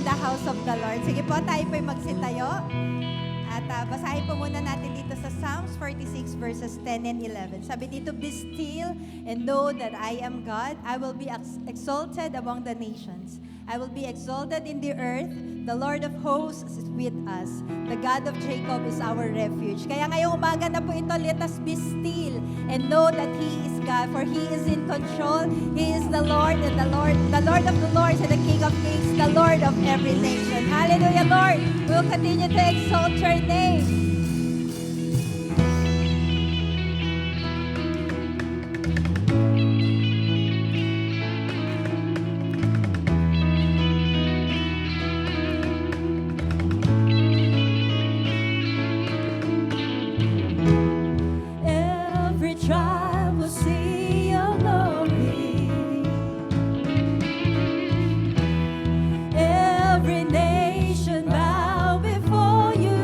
the house of the Lord. Sige po, tayo po'y magsitayo. At basahin po muna natin dito sa Psalms 46 verses 10 and 11. Sabi dito, "Be still and know that I am God. I will be exalted among the nations. I will be exalted in the earth. The Lord of hosts is with us. The God of Jacob is our refuge." Kaya ngayong umaga na po ito, let us be still and know that He is God, for He is in control. He is the Lord and the Lord of the lords and the King of kings, the Lord of every nation. Hallelujah, Lord. We'll continue to exalt your name. Every nation bow before you.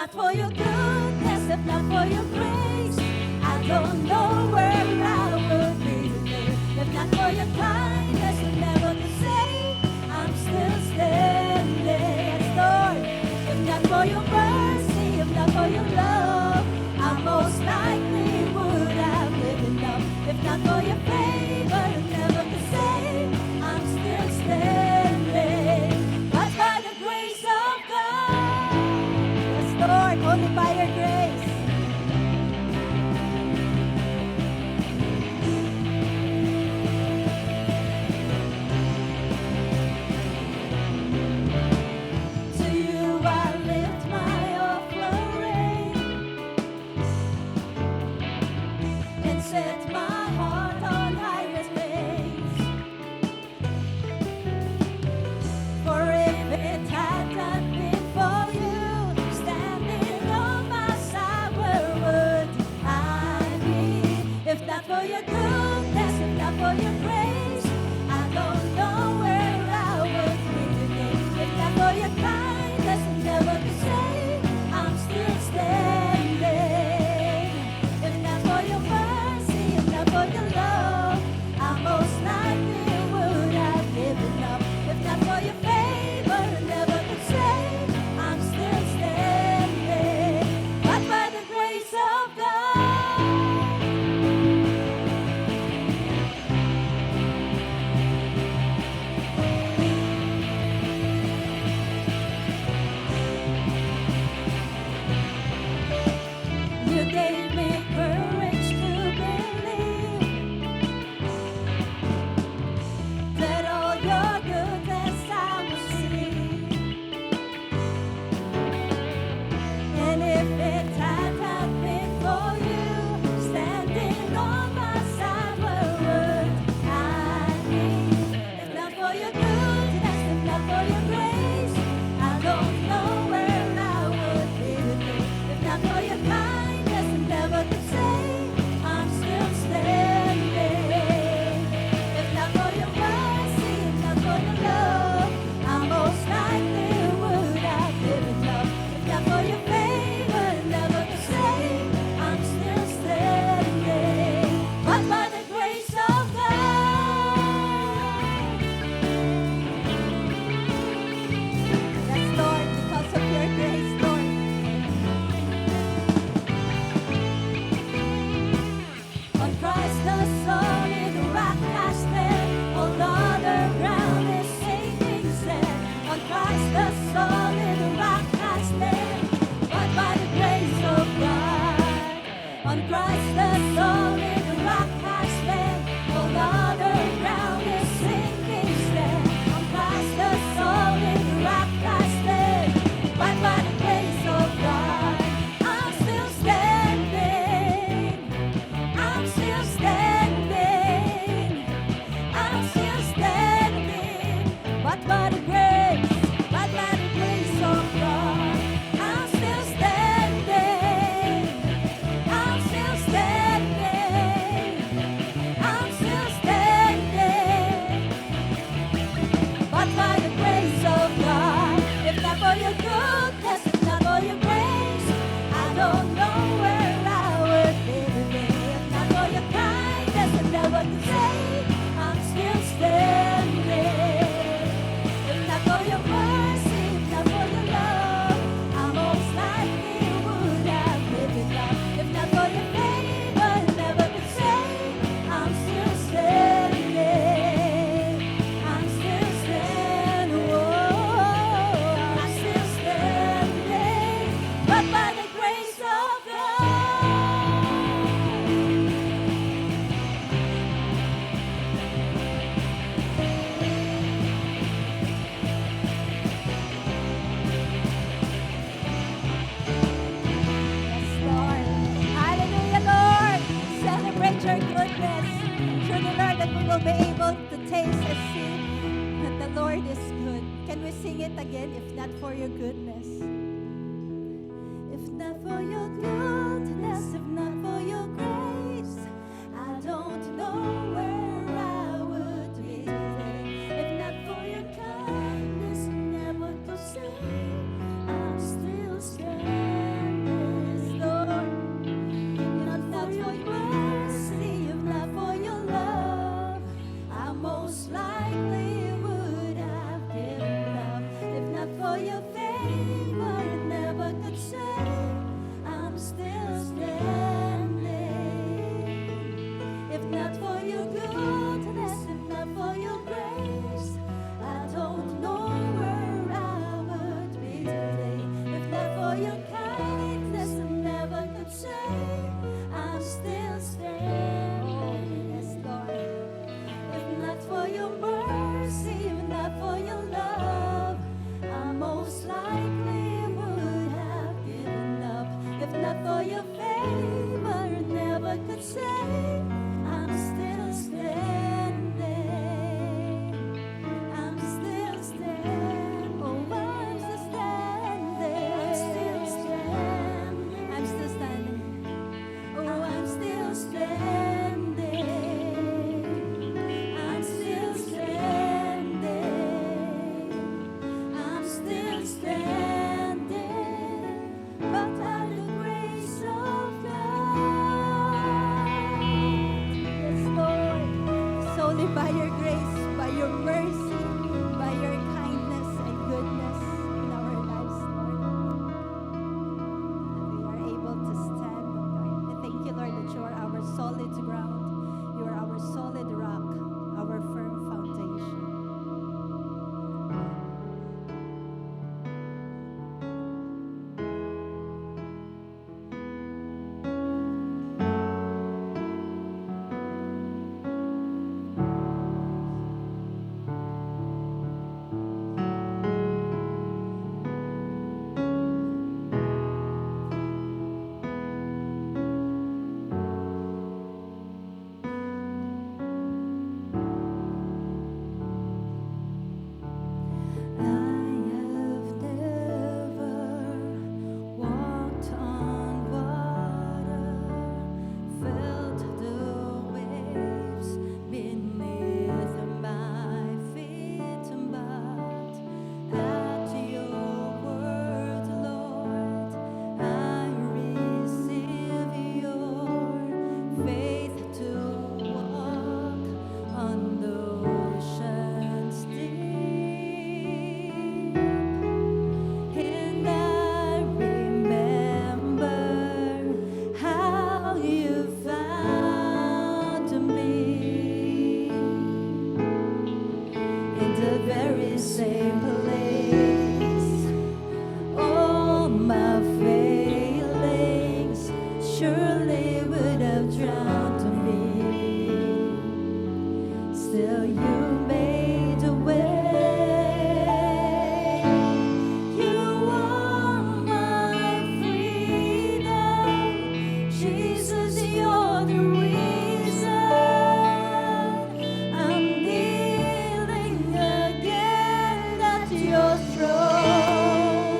not for your goodness, if not for your grace, I don't know where I would be today. If not for your kindness, you never could say I'm still standing. Yes, Lord. If not for your mercy, if not for your love, I most likely would have given up. If not for your favor, you never could say I'm still standing. But by the grace of God, Yes, Lord, only by your grace. to you I lift my offering and set my heart on higher things. For if it had not been for you standing on my side, where would I be? If not for your goodness, if not for your grace, I don't know where I would be today. If not for your kindness, I never could say I'm still standing. If not for your mercy, if not for your love, I most likely would have given up. If not for your favor, I never could say I'm still standing. But by the grace of God, you gave me courage to believe that all your goodness I will see. And if it had not been for you standing on my side, where would I be? If not for your goodness, if not for your grace, I don't know where I would be today. If not for your kindness, I never could say I'm still standing. If not for your mercy, if not for your love, I most likely would have given up. If not for your favor, I never could say I'm still standing. But by the grace of God, Yes, Lord, because of your grace, Lord. on Christ the solid rock I stand, all other ground is sinking sand. On Christ the solid rock I stand, but by the grace of God. On Christ the solid rock I stand, all other ground is sinking sand. On Christ the solid rock I stand, but by the grace of God, I'm still standing. I'm still standing. I'm still standing. But by the grace of God, I'm still standing. I'm still standing. I'm still standing. But by the grace of God, if not for your goodness, if not for your grace, I don't know where I would be today. If not for your kindness, I never could say I'm still standing. If not for your mercy, if not for your love, I most likely would have given up. If not for your favor, I never could say I'm still standing. I'm still standing. Whoa, I'm still standing. But by the grace of God. Yes, Lord. Hallelujah, Lord. Celebrate your goodness. Truly, Lord, that we will be able to taste and see that the Lord is good. Can we sing it again? If not for your goodness. If not for your goodness, if not for your grace, I don't know where I would be today. If not for your kindness, I never could say I'm still standing. say I'm still standing. I'm still standing. Oh, I'm still standing. I'm still standing. I'm still standing. Oh, I'm still standing. I'm still standing. I'm still standing. But by the grace of God. Yes, Lord. It's only by your grace, by your mercy, by your kindness and goodness in our lives, Lord, that we are able to stand, oh God. And thank you, Lord, that you are our solid ground. You are our solid rock, our firm foundation. I have never walked on water, felt the waves beneath my feet, but at your word, Lord, I receive your faith to walk on the ocean's deep. And I remember how you found me in the very same place. All my failings surely would have drowned me. Still you made a way. You are my freedom. Jesus, you're the reason I'm kneeling again at your throne.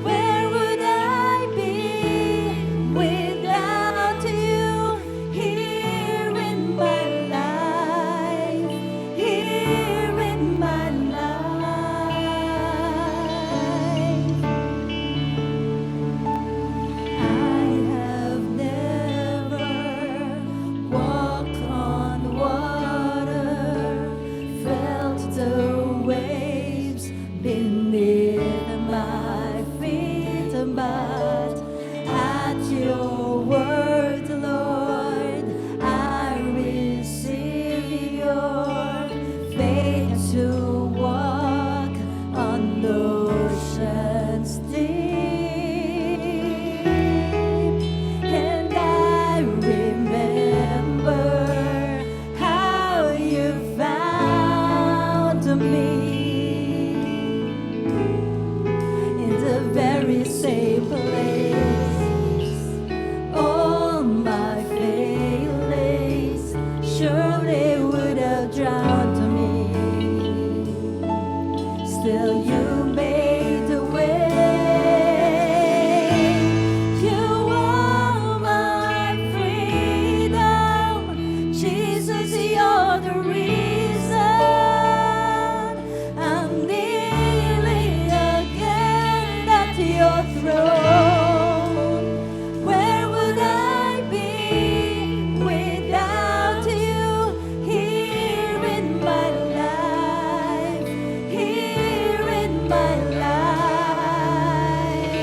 Where would I be without you here in my life? Here in my life. I have never walked on water, felt the waves beneath my feet, but at your word, Lord, I receive your faith to walk on the ocean's deep. And I remember how you found me in the very same place. All my failings surely would have drowned me. Still you made a way. You are my freedom. Jesus, you're the reason I'm kneeling again at your throne. Where would I be without you here in my life? Here in my life.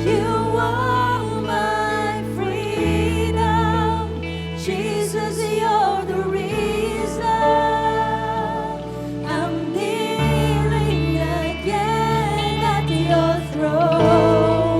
You are my freedom. Jesus, you're the reason I'm kneeling again at your throne.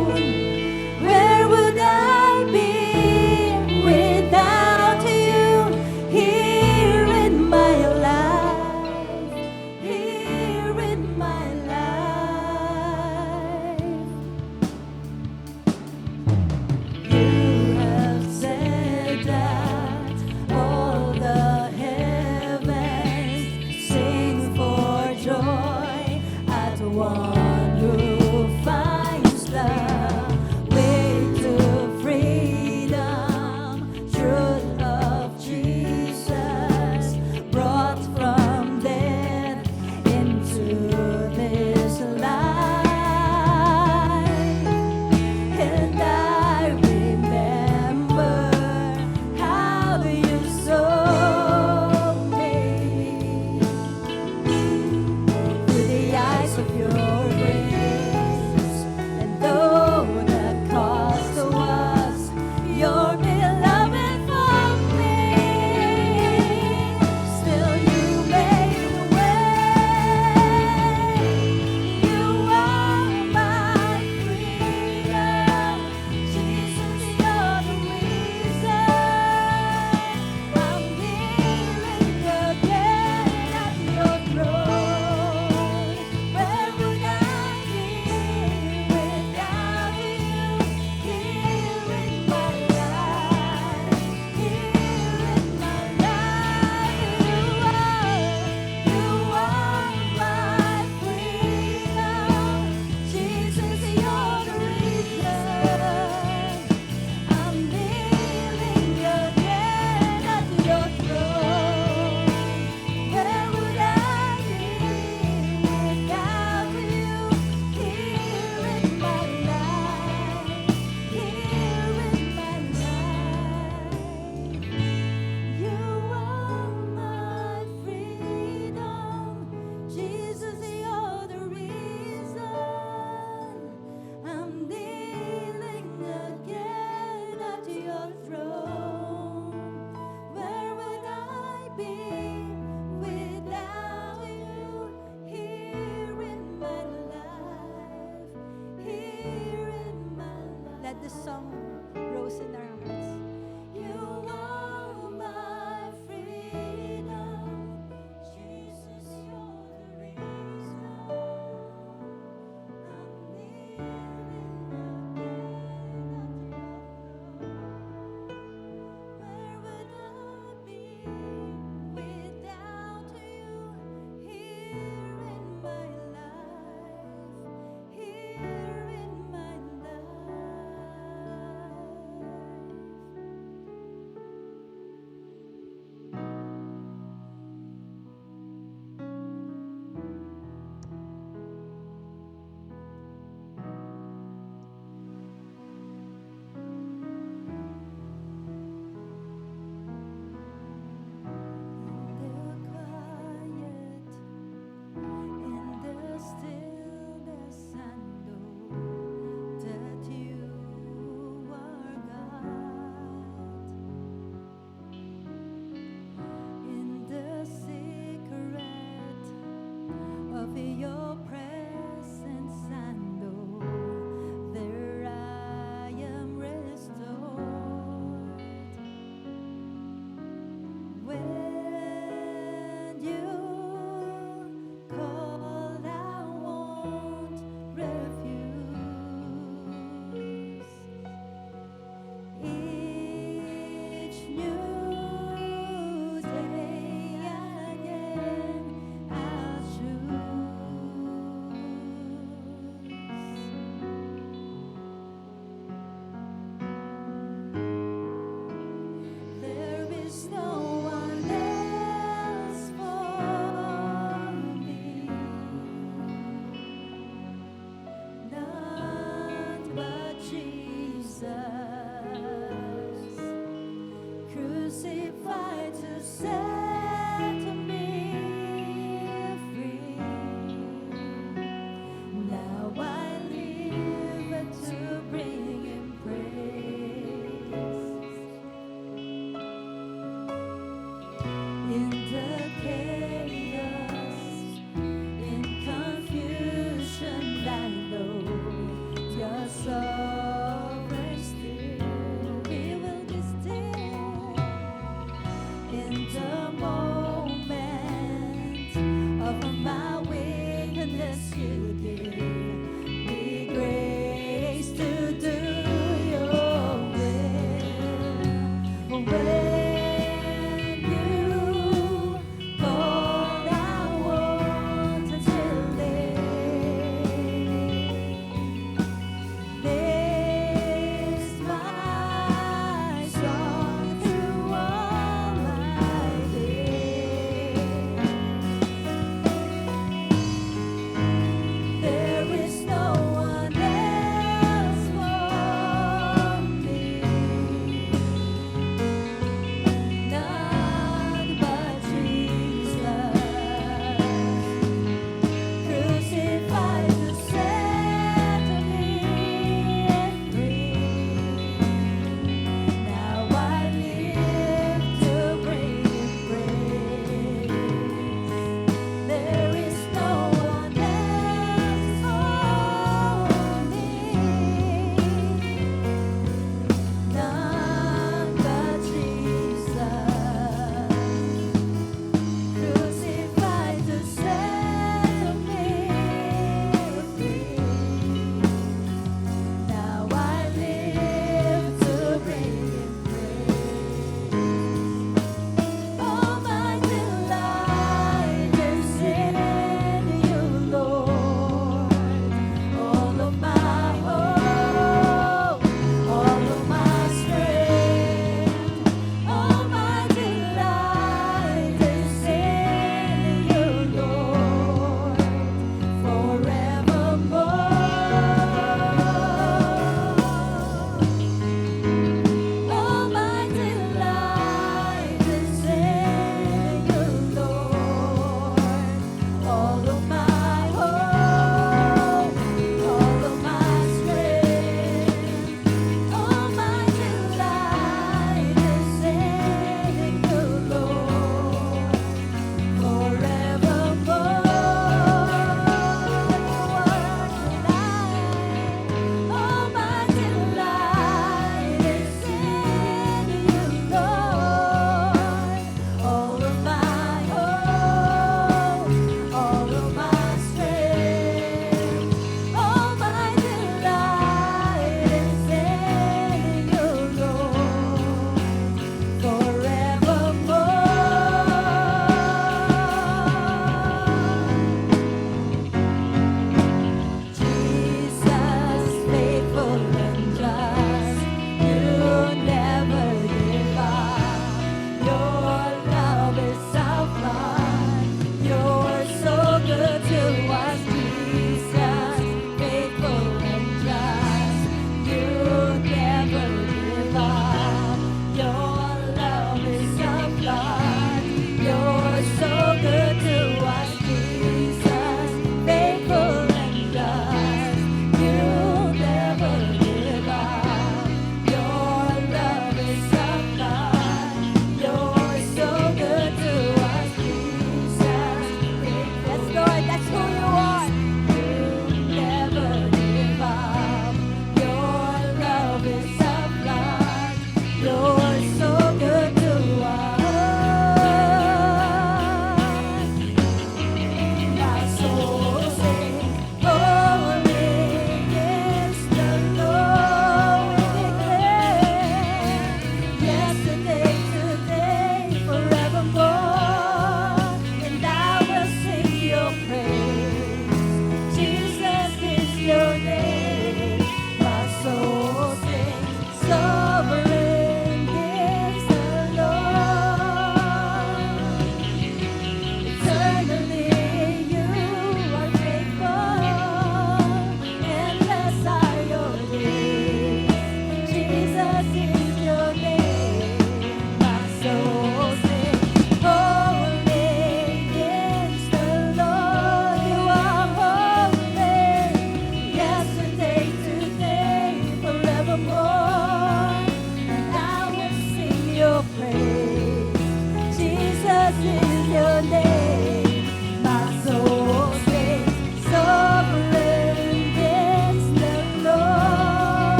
this song rose in our hearts. You are my freedom, Jesus, you're the reason I'm living again at your throne. Where would I be without you here in my life, here in my life?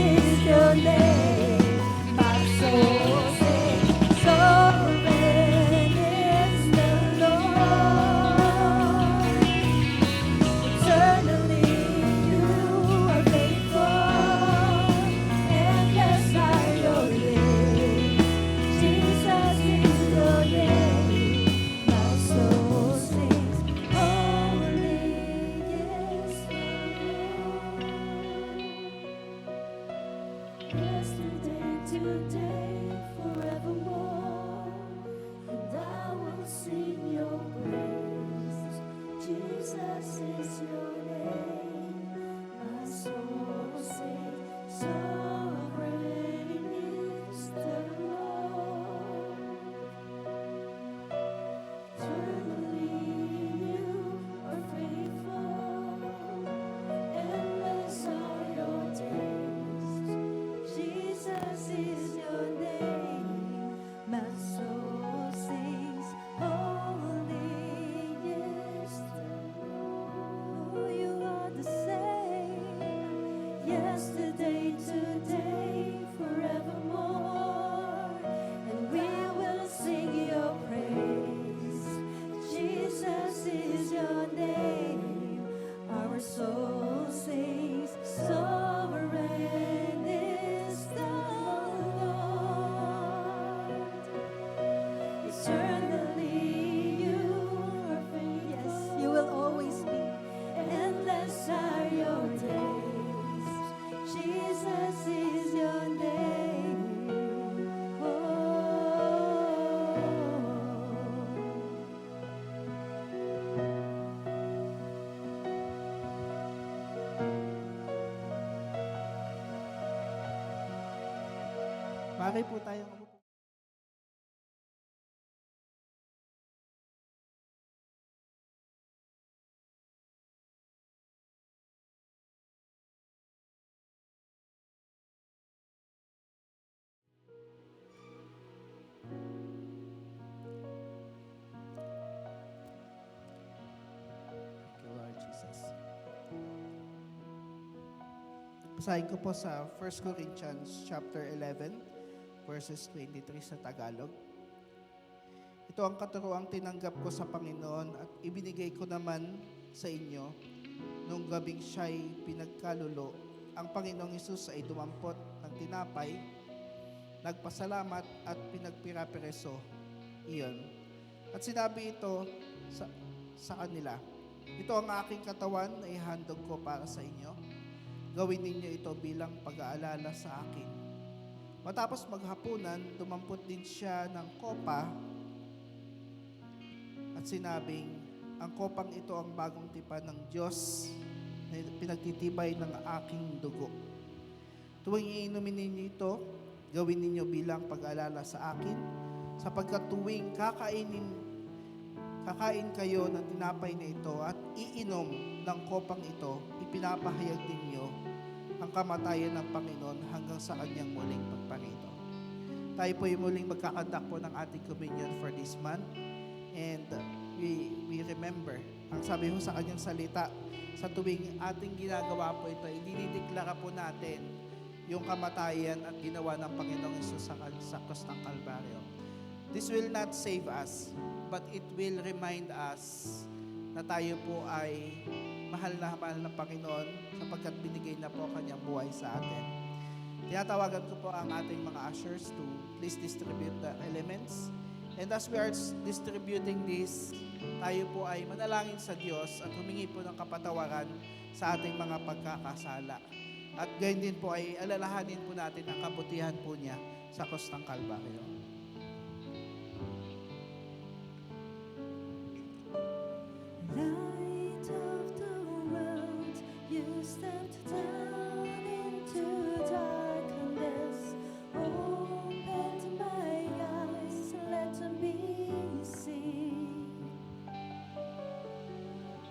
is your name. My soul sings, sovereign is the Lord. Eternally you are faithful, endless are your days. Jesus is your name. My soul sings, holy is the Lord. Yesterday, today, forevermore, and I will sing your praise. Jesus is your name. My soul sings, sovereign is the Lord. Eternally you are faithful, endless are your days. Jesus is your name. My soul sings, holy is the Lord. You are the same, yesterday, today, forevermore, and we will sing your praise. Jesus is your name. Our soul sings, sovereign is the Lord. Eternally you are faithful. Yes, you will always be. Endless are your days. Jesus is your name. Oh. Bagay po tayo. Thank you, Lord Jesus. Basahin ko po sa 1 Corinthians chapter 11, verses 23 sa Tagalog. Ito ang katuroang tinanggap ko sa Panginoon at ibinigay ko naman sa inyo nung gabing siya'y pinagkalulo. Ang Panginoong Hesus ay dumampot ng tinapay, nagpasalamat at pinagpira-pereso iyon. At sinabi ito sa kanila, ito ang aking katawan na ihandog ko para sa inyo. Gawin ninyo ito bilang pag-aalala sa akin. Matapos maghapunan, dumampot din siya ng kopa at sinabing, ang kopang ito ang bagong tipan ng Diyos na pinagtitibay ng aking dugo. Tuwing iinumin ninyo ito, gawin ninyo bilang pag-aalala sa akin, sapagkat tuwing kakain kayo ng tinapay na ito at iinom ng kopang ito, ipinapahayag ninyo ang kamatayan ng Panginoon hanggang sa kanyang muling pagparito. Tayo po yung muling magkakandak po ng ating communion for this month. And we remember, ang sabi ho sa kanyang salita, sa tuwing ating ginagawa po ito, idinideklara po natin yung kamatayan at ginawa ng Panginoong Hesus sa krus ng Kalbaryo. This will not save us, but it will remind us na tayo po ay mahal ng Panginoon sapagkat binigay na po kanyang buhay sa atin. Tinatawagan ko po ang ating mga ushers to please distribute the elements. And as we are distributing this, tayo po ay manalangin sa Diyos at humingi po ng kapatawaran sa ating mga pagkakasala. At gayon din po ay alalahanin po natin ang kabutihan po niya sa krus ng Kalbaryo. Light of the world, you stepped down into darkness. Opened my eyes, let me see.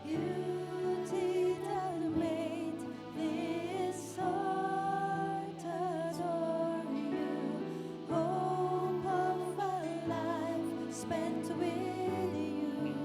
Beauty that made this heart adore you. Hope of a life spent with you.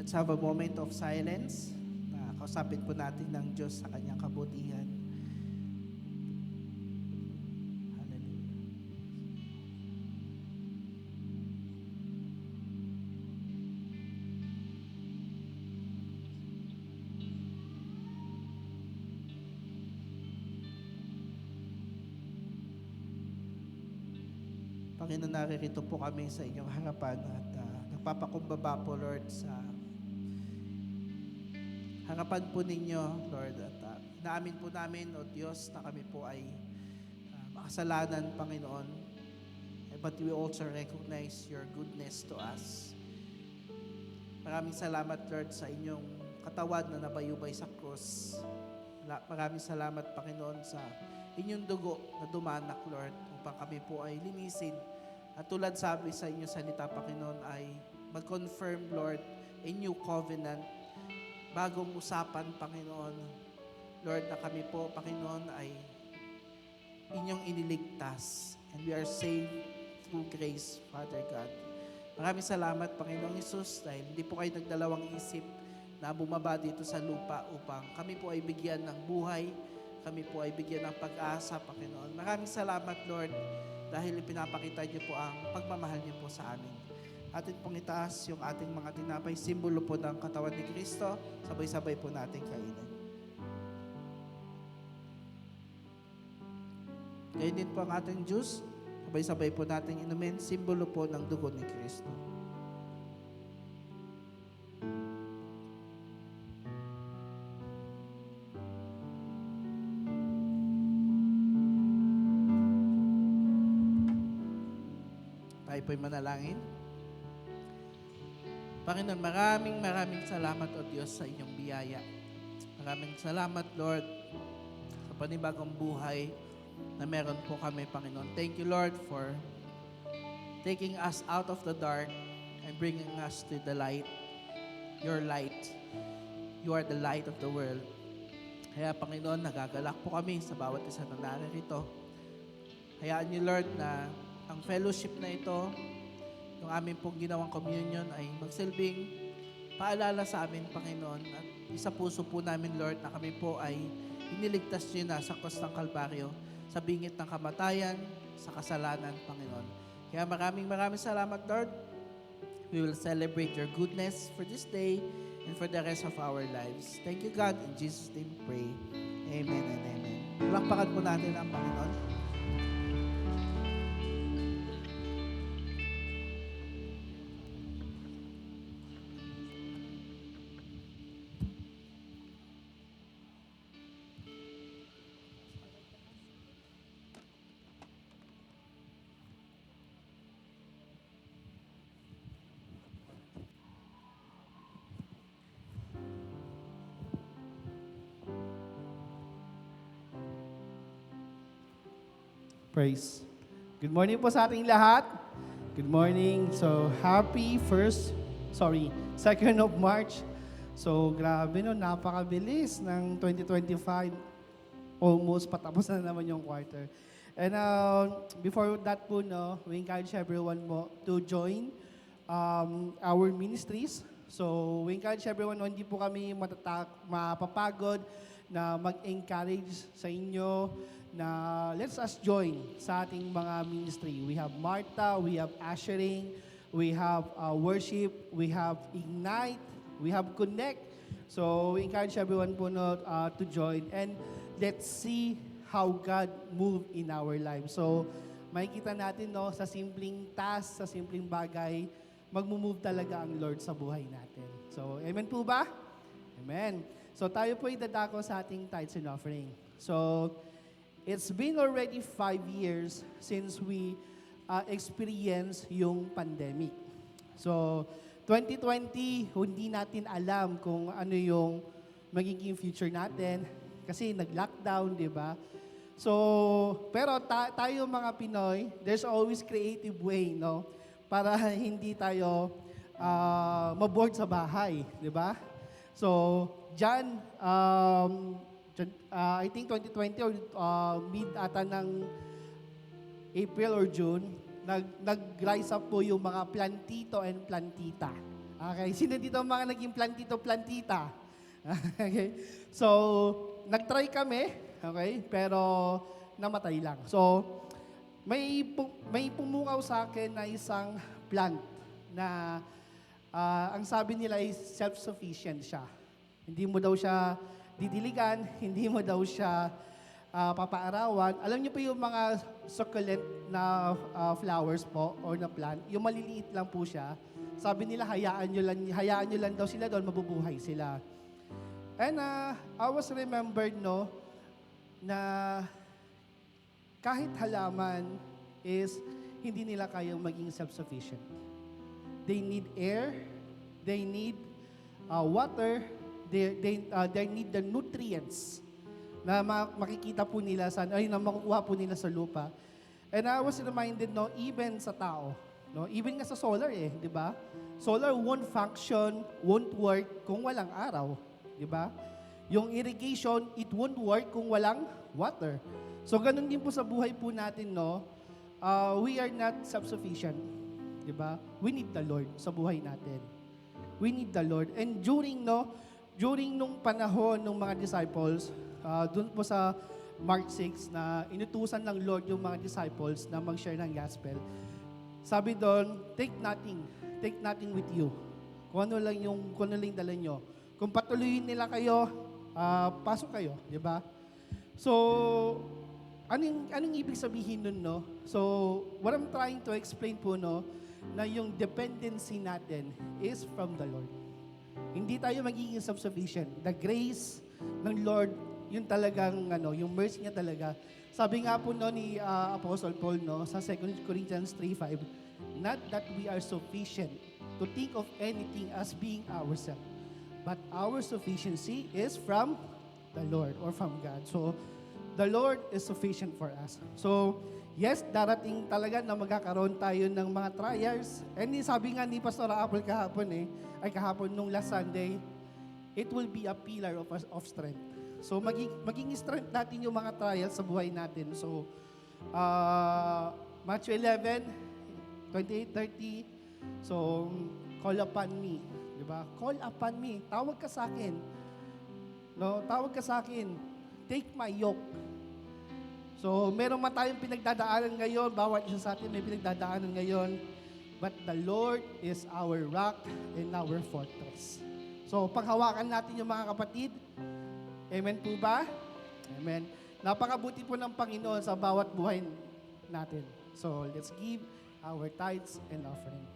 Let's have a moment of silence na kausapin po natin ng Diyos sa kanyang kabutihan. Hallelujah. Panginoon, naririto po kami sa inyong harapan at nagpapakumbaba po, Lord, sa harapan po ninyo, Lord. At inaamin po namin, O Diyos, na kami po ay makasalanan, Panginoon. But we also recognize your goodness to us. Maraming salamat, Lord, sa inyong katawan na nabayubay sa krus. Maraming salamat, Panginoon, sa inyong dugo na dumanak, Lord, upang kami po ay linisin. At tulad sabi sa inyong salita, Panginoon, ay mag-confirm, Lord, a new covenant. Bagong usapan, Panginoon. Lord, na kami po, Panginoon, ay inyong iniligtas. And we are saved through grace, Father God. Maraming salamat, Panginoong Hesus, dahil hindi po kayo nagdalawang isip na bumaba dito sa lupa upang kami po ay bigyan ng buhay, kami po ay bigyan ng pag-asa, Panginoon. Maraming salamat, Lord, dahil ipinapakita niyo po ang pagmamahal niyo po sa amin. Atin pong itaas yung ating mga tinapay, simbolo po ng katawan ni Kristo. Sabay-sabay po natin kainin. Ngayon din po ang ating juice. Sabay-sabay po natin inumin, simbolo po ng dugo ni Kristo. Tayo po'y manalangin. Panginoon, maraming salamat, O Diyos, sa inyong biyaya. Maraming salamat, Lord, sa panibagong buhay na meron po kami, Panginoon. Thank you, Lord, for taking us out of the dark and bringing us to the light, your light. You are the light of the world. Kaya, Panginoon, nagagalak po kami sa bawat isa na naririto. Hayaan niyo, Lord, na ang fellowship na ito, yung aming pong ginawang communion ay magsilbing paalala sa amin, Panginoon. At isa puso po namin, Lord, na kami po ay iniligtas niyo na sa krus ng Kalbaryo, sa bingit ng kamatayan, sa kasalanan, Panginoon. Kaya maraming salamat, Lord. We will celebrate your goodness for this day and for the rest of our lives. Thank you, God. In Jesus' name we pray. Amen and amen. Palakpakan po natin ang Panginoon. Praise. Good morning po sa ating lahat. Good morning. So, happy 2nd of March. So, grabe no, napakabilis ng 2025. Almost patapos na naman yung quarter. And before that po, no, we encourage everyone mo to join our ministries. So, we encourage everyone, no, hindi po kami mapapagod na mag-encourage sa inyo na let's us join sa ating mga ministry. We have Martha, we have Ushering, we have Worship, we have Ignite, we have Connect. So we encourage everyone po no, to join and let's see how God move in our lives. So makikita natin no, sa simpleng task, sa simpleng bagay, magmumove talaga ang Lord sa buhay natin. So amen po ba? Amen. So tayo po dadako sa ating tithes and offering. So it's been already 5 years since we experienced yung pandemic. So, 2020, hindi natin alam kung ano yung magiging future natin kasi nag-lockdown, di ba? So, pero tayo mga Pinoy, there's always creative way, no? Para hindi tayo maboard sa bahay, di ba? So, dyan, I think 2020 or mid ata ng April or June, nag-rise up po yung mga plantito and plantita. Okay, sino dito ang mga naging plantito-plantita? Okay, so nag-try kami, okay, pero namatay lang. So, may pumukaw sa akin na isang plant na ang sabi nila ay self-sufficient siya. Hindi mo daw siya didiligan, hindi mo daw siya papaarawan. Alam niyo po yung mga succulent na flowers po or na plant, yung maliliit lang po siya. Sabi nila hayaan nyo lang daw sila doon, mabubuhay sila. And I was remembered na kahit halaman is hindi nila kayang maging self-sufficient. They need air, they need water, they need the nutrients na makikita po nila na makukuha po nila sa lupa. And I was reminded, even sa tao, even nga sa solar di ba? Solar won't function, won't work kung walang araw, di ba? Yung irrigation, it won't work kung walang water. So ganun din po sa buhay po natin, we are not self-sufficient, di ba? We need the Lord sa buhay natin. We need the Lord. And during nung panahon ng mga disciples, dun po sa Mark 6 na inutusan ng Lord yung mga disciples na mag-share ng gospel. Sabi doon, take nothing with you. Kung ano lang yung dala nyo. Kung patuloyin nila kayo, pasok kayo, di ba? So, anong ibig sabihin nun, So, what I'm trying to explain po, na yung dependency natin is from the Lord. Hindi tayo magiging self-sufficient. The grace ng Lord, yun talagang, yung mercy niya talaga. Sabi nga po ni Apostle Paul, sa 2 Corinthians 3:5, not that we are sufficient to think of anything as being ourselves, but our sufficiency is from the Lord or from God. So, the Lord is sufficient for us. So, yes, darating talaga na magkakaroon tayo ng mga trials. And sabi nga ni Pastor Apple kahapon nung last Sunday, it will be a pillar of strength. So, maging strength natin yung mga trials sa buhay natin. So, Matthew 11:28-30, so, call upon me. Diba? Call upon me. Tawag ka sa akin. Tawag ka sa akin. Take my yoke. So, meron man tayong pinagdadaanan ngayon. Bawat isa sa atin may pinagdadaanan ngayon. But the Lord is our rock and our fortress. So, paghawakan natin yung mga kapatid. Amen po ba? Amen. Napakabuti po ng Panginoon sa bawat buhay natin. So, let's give our tithes and offering.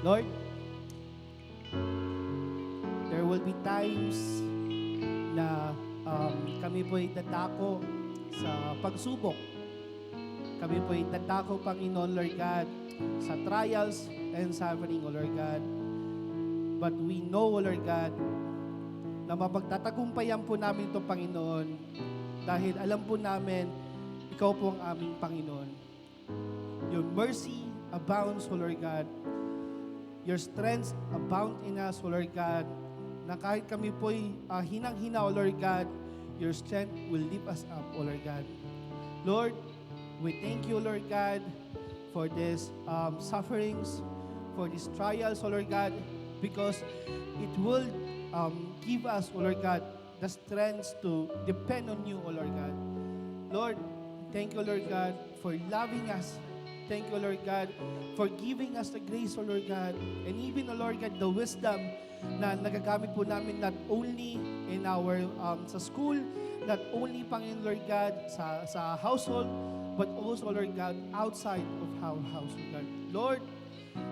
Lord, there will be times na kami po'y dadako sa pagsubok. Kami po'y dadako, Panginoon, Lord God, sa trials and suffering, O Lord God. But we know, O Lord God, na mapagtatagumpayan po namin ito, Panginoon, dahil alam po namin, Ikaw po ang aming Panginoon. Your mercy abounds, O Lord God. Your strength abound in us, O Lord God, na kahit kami po'y hinang-hina, O Lord God, your strength will lift us up, O Lord God. Lord, we thank you, Lord God, for these sufferings, for these trials, O Lord God, because it will give us, O Lord God, the strength to depend on you, O Lord God. Lord, thank you, Lord God, for loving us. thank you, Lord God, for giving us the grace, O Lord God, and even, O Lord God, the wisdom na nagagamit po namin not only in our sa school, not only, Panginoon Lord God, sa household, but also, Lord God, outside of our house, O God. Lord,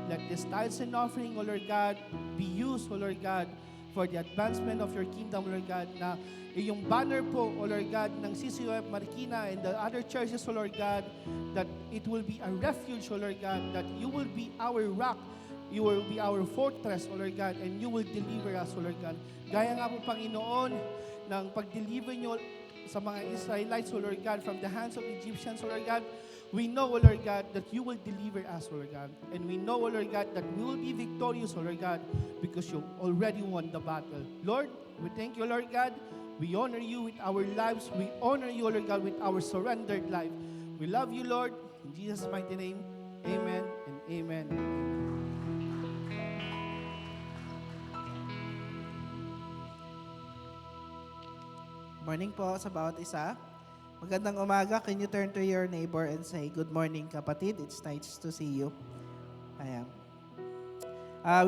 let this tithes and offering, O Lord God, be used, O Lord God, for the advancement of your kingdom, O Lord God, na yung banner po, O Lord God, ng CCOF Marikina and the other churches, O Lord God, that it will be a refuge, O Lord God, that you will be our rock, you will be our fortress, O Lord God, and you will deliver us, O Lord God. Gaya nga po, Panginoon, ng pag-deliver nyo sa mga Israelites, O Lord God, from the hands of Egyptians, O Lord God, we know, O Lord God, that you will deliver us, O Lord God. And we know, O Lord God, that we will be victorious, O Lord God, because you already won the battle. Lord, we thank you, Lord God. We honor you with our lives. We honor you, O Lord God, with our surrendered life. We love you, Lord. In Jesus' mighty name, amen and amen. Morning po sa bawat isa. Magandang umaga. Can you turn to your neighbor and say, good morning kapatid. It's nice to see you. Ayan.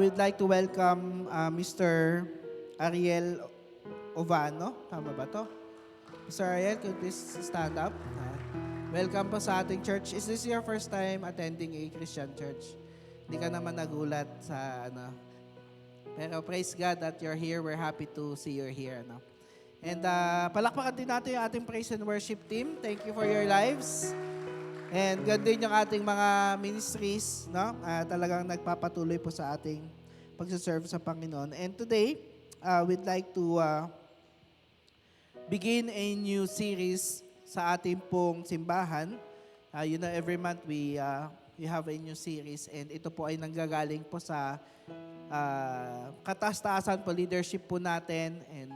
We'd like to welcome Mr. Ariel Ovano. Tama ba to? Mr. Ariel, could you please stand up? Welcome po sa ating church. Is this your first time attending a Christian church? Hindi ka naman nagulat sa ano. Pero praise God that you're here. We're happy to see you here. Ano? And palakpakan din natin yung ating praise and worship team. Thank you for your lives. And ganda din yung ating mga ministries, no? Talagang nagpapatuloy po sa ating pagsaserve sa Panginoon. And today, we'd like to begin a new series sa ating pong simbahan. Every month we have a new series, and ito po ay nanggagaling po sa kataas-taasan po leadership po natin, and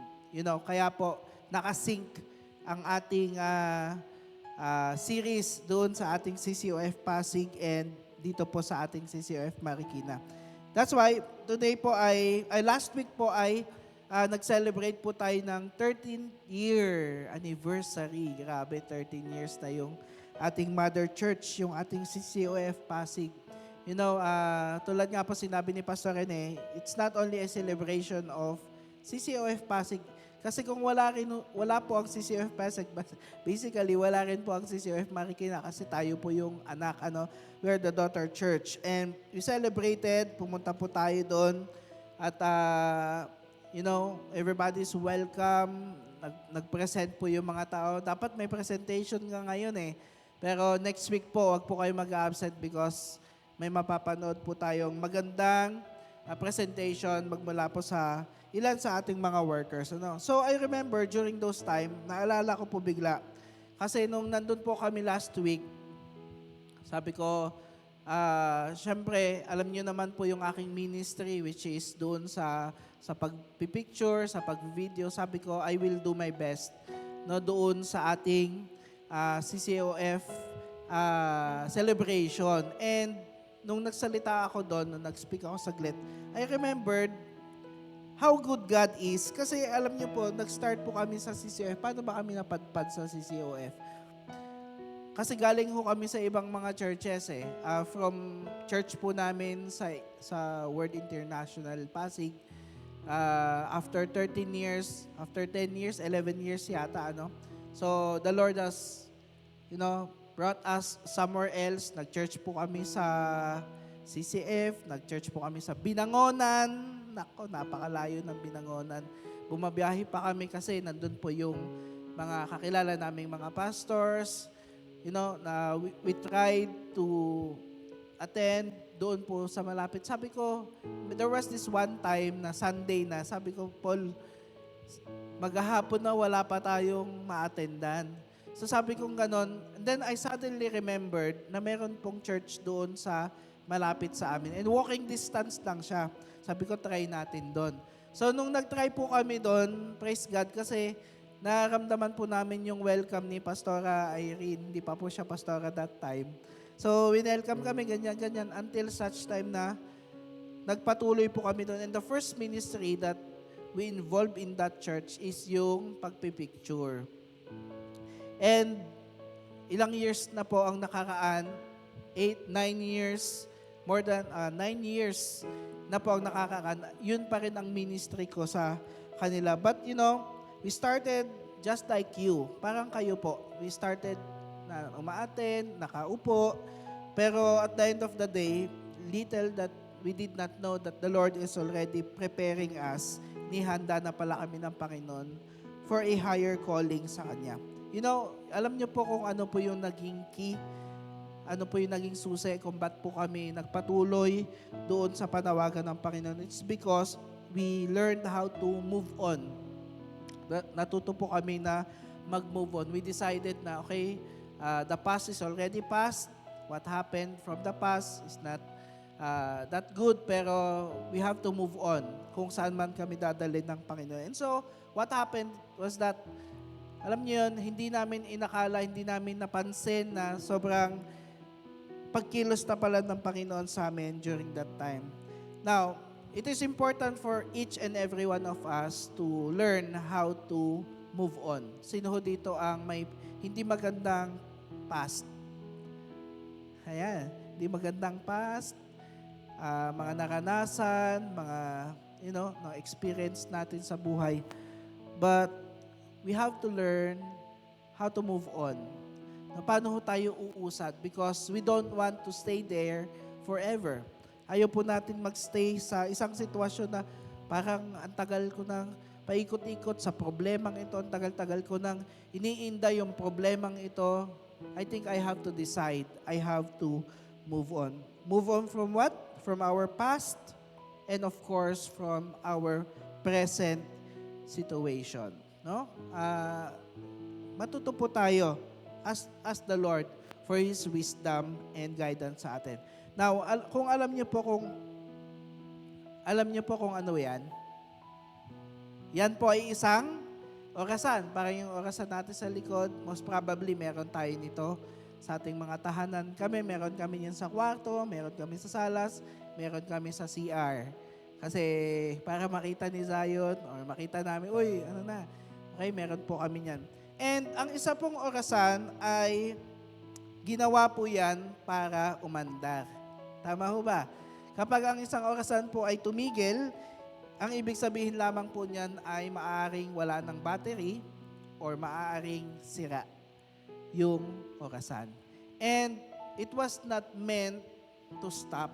kaya po nakasync ang ating series doon sa ating CCOF Pasig and dito po sa ating CCOF Marikina. That's why today po last week po ay nag-celebrate po tayo ng 13th year anniversary. Grabe, 13 years na yung ating mother church, yung ating CCOF Pasig. Tulad nga po sinabi ni Pastor Rene, it's not only a celebration of CCOF Pasig. Kasi kung wala po ang CCOF Pasig, basically wala rin po ang CCOF Marikina kasi tayo po yung anak, we're the daughter church. And we celebrated, pumunta po tayo doon at everybody's welcome. Nag-present po yung mga tao. Dapat may presentation nga ngayon eh. Pero next week po, wag po kayo mag-absent because may mapapanood po tayong magandang presentation magmula po sa ilan sa ating mga workers. So I remember during those time, naalala ko po bigla, kasi nung nandun po kami last week, sabi ko, syempre, alam niyo naman po yung aking ministry, which is doon sa pagpipicture, sa pag-video. Sabi ko, I will do my best doon sa ating CCOF celebration. And nung nagsalita ako doon, nung nag-speak ako saglit, I remembered how good God is. Kasi alam niyo po, nag-start po kami sa CCOF. Paano ba kami napadpad sa CCOF? Kasi galing ho kami sa ibang mga churches eh. From church po namin sa Word International Pasig. After 13 years, after 10 years, 11 years yata, So, the Lord has, brought us somewhere else. Nag-church po kami sa CCF, nag-church po kami sa Binangonan. Nako, napakalayo ng Binangonan. Bumabiyahe pa kami kasi nandun po yung mga kakilala naming mga pastors. We tried to attend doon po sa malapit. Sabi ko, there was this one time na Sunday na, sabi ko, Paul, maghahapon na wala pa tayong ma-attendan. So sabi kong ganon, and then I suddenly remembered na meron pong church doon sa malapit sa amin. And walking distance lang siya. Sabi ko, try natin doon. So nung nag-try po kami doon, praise God, kasi naramdaman po namin yung welcome ni Pastora Irene. Hindi pa po siya pastora that time. So winelcome kami, ganyan, until such time na nagpatuloy po kami doon. And the first ministry that we involved in that church is yung pagpipicture. And ilang years na po ang nakaraan, 8, 9 years, more than 9 years na po ang yun pa rin ang ministry ko sa kanila. But we started just like you. Parang kayo po. We started na umaattend, nakaupo, pero at the end of the day, little that we did not know that the Lord is already preparing us. Nihanda na pala kami ng Panginoon for a higher calling sa Kanya. Alam niyo po kung ano po yung naging key, ano po yung naging susi kung ba't po kami nagpatuloy doon sa panawagan ng Panginoon. It's because we learned how to move on. Natuto po kami na mag-move on. We decided na, okay, the past is already past. What happened from the past is not that good, pero we have to move on kung saan man kami dadalhin ng Panginoon. And so, what happened was that, alam niyo yun, hindi namin inakala, hindi namin napansin na sobrang pagkilos na pala ng Panginoon sa amin during that time. Now, it is important for each and every one of us to learn how to move on. Sino ho dito ang may hindi magandang past? Ayan, hindi magandang past, mga naranasan, mga, no, experience natin sa buhay. But we have to learn how to move on. Paano ho tayo uusad? Because we don't want to stay there forever. Ayaw po natin magstay sa isang sitwasyon na parang ang tagal ko nang paikot-ikot sa problemang ito, ang tagal-tagal ko nang iniinda yung problemang ito. I think I have to decide. I have to move on. Move on from what? From our past and of course from our present situation. No? Matuto po tayo as the Lord for His wisdom and guidance sa atin. Now, kung alam niyo po kung ano yan po ay isang orasan. Parang yung orasan natin sa likod, most probably meron tayo nito sa ating mga tahanan. Meron kami yan sa kwarto, meron kami sa salas, meron kami sa CR. Kasi para makita ni Zion or makita namin, uy, okay, meron po kami yan. And ang isa pong orasan ay ginawa po yan para umandar. Tama ho ba? Kapag ang isang orasan po ay tumigil, ang ibig sabihin lamang po niyan ay maaaring wala ng battery or maaaring sira yung orasan. And it was not meant to stop.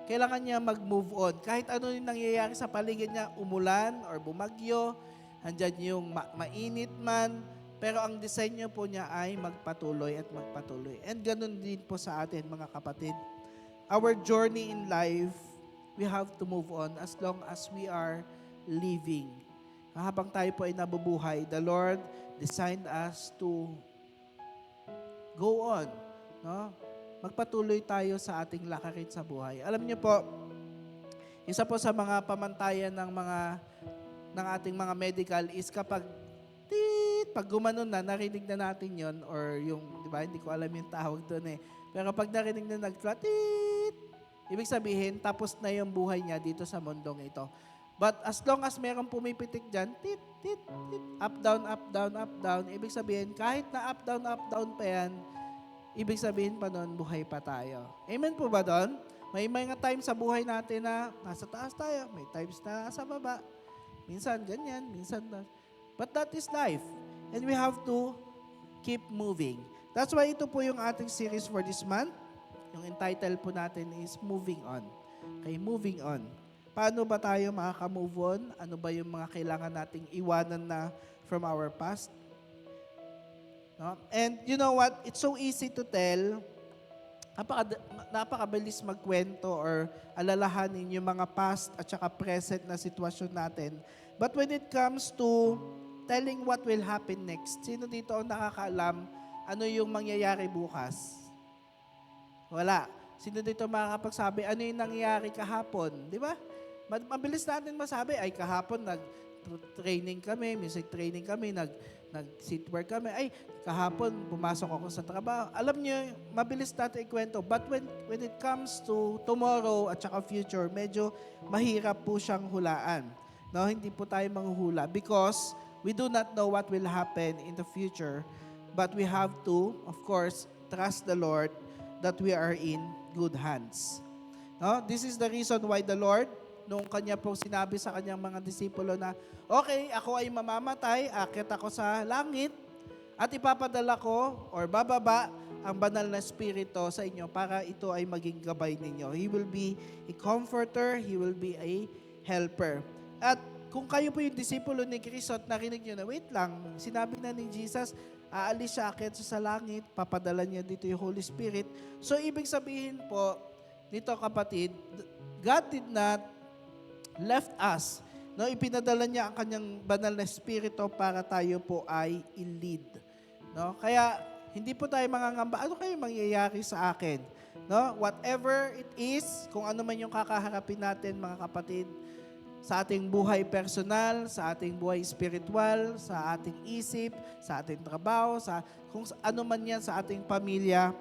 Kailangan niya mag-move on. Kahit ano yung nangyayari sa paligid niya, umulan or bumagyo, andyan yung mainit man, pero ang disenyo po niya ay magpatuloy at magpatuloy. And ganun din po sa atin, mga kapatid. Our journey in life, we have to move on as long as we are living. Habang tayo po ay nabubuhay, the Lord designed us to go on. No? Magpatuloy tayo sa ating lakarin sa buhay. Alam niyo po, isa po sa mga pamantayan ng ating mga medical is kapag pag gumanon na, narinig na natin yon or yung, di ba, hindi ko alam yung tawag doon eh. Pero pag narinig na ibig sabihin, tapos na yung buhay niya dito sa mundong ito. But as long as merong pumipitik dyan, up, down, ibig sabihin, kahit na up, down pa yan, ibig sabihin pa nun, buhay pa tayo. Amen po ba doon? May mga times sa buhay natin na nasa taas tayo, may times na nasa baba. Minsan ganyan, minsan na. But that is life. And we have to keep moving. That's why ito po yung ating series for this month. Yung entitle po natin is Moving On. Okay, moving on. Paano ba tayo makaka-move on? Ano ba yung mga kailangan nating iwanan na from our past? No? And you know what? It's so easy to tell. Napakabilis magkwento or alalahanin yung mga past at saka present na sitwasyon natin. But when it comes to telling what will happen next, sino dito ang nakakaalam ano yung mangyayari bukas? Wala. Sino dito makakapagsabi ano yung nangyayari kahapon? Di ba? Mabilis natin masabi, ay kahapon nag-training kami, music training kami, nag-sit work kami, ay kahapon pumasok ako sa trabaho. Alam niyo, mabilis natin ikwento. But when it comes to tomorrow at saka future, medyo mahirap po siyang hulaan. No, hindi po tayo manghuhula because we do not know what will happen in the future. But we have to, of course, trust the Lord that we are in good hands. No? This is the reason why the Lord, nung kanya po sinabi sa kanyang mga disipulo na, okay, ako ay mamamatay, akit ako sa langit, at ipapadala ko or bababa ang banal na Espiritu sa inyo para ito ay maging gabay ninyo. He will be a comforter, He will be a helper. At kung kayo po yung disipulo ni Cristo at narinig nyo na, wait lang, sinabi na ni Jesus, aalis siya akit sa langit, papadala niya dito yung Holy Spirit. So ibig sabihin po, nito kapatid, God did not left us. No, ipinadala niya ang kanyang banal na Espiritu para tayo po ay i-lead. No? Kaya hindi po tayo mangangamba, ano kayo mangyayari sa akin? No? Whatever it is, kung ano man yung kakaharapin natin mga kapatid, sa ating buhay personal, sa ating buhay spiritual, sa ating isip, sa ating trabaho, kung ano man yan sa ating pamilya,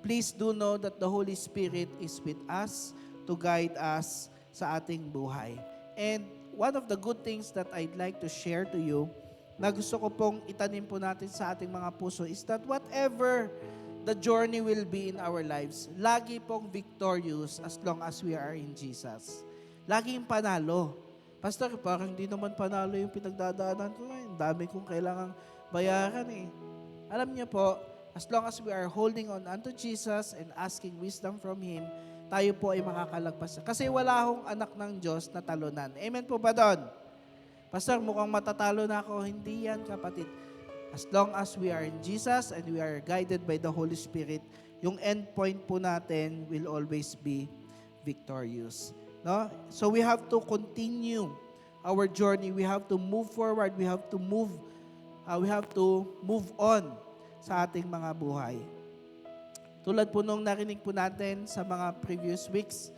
please do know that the Holy Spirit is with us to guide us sa ating buhay. And one of the good things that I'd like to share to you, na gusto ko pong itanim po natin sa ating mga puso, is that whatever the journey will be in our lives, lagi pong victorious as long as we are in Jesus. Laging panalo. Pastor, parang hindi naman panalo yung pinagdadaanan ko. Ang dami kong kailangang bayaran eh. Alam niyo po, as long as we are holding on unto Jesus and asking wisdom from Him, tayo po ay makakalagpas. Kasi wala akong anak ng Diyos na talunan. Amen po ba doon? Pastor, mukhang matatalo na ako. Hindi yan, kapatid. As long as we are in Jesus and we are guided by the Holy Spirit, yung end point po natin will always be victorious. No? So we have to continue our journey. We have to move forward. We have to move on sa ating mga buhay. Tulad po nung narinig po natin sa mga previous weeks,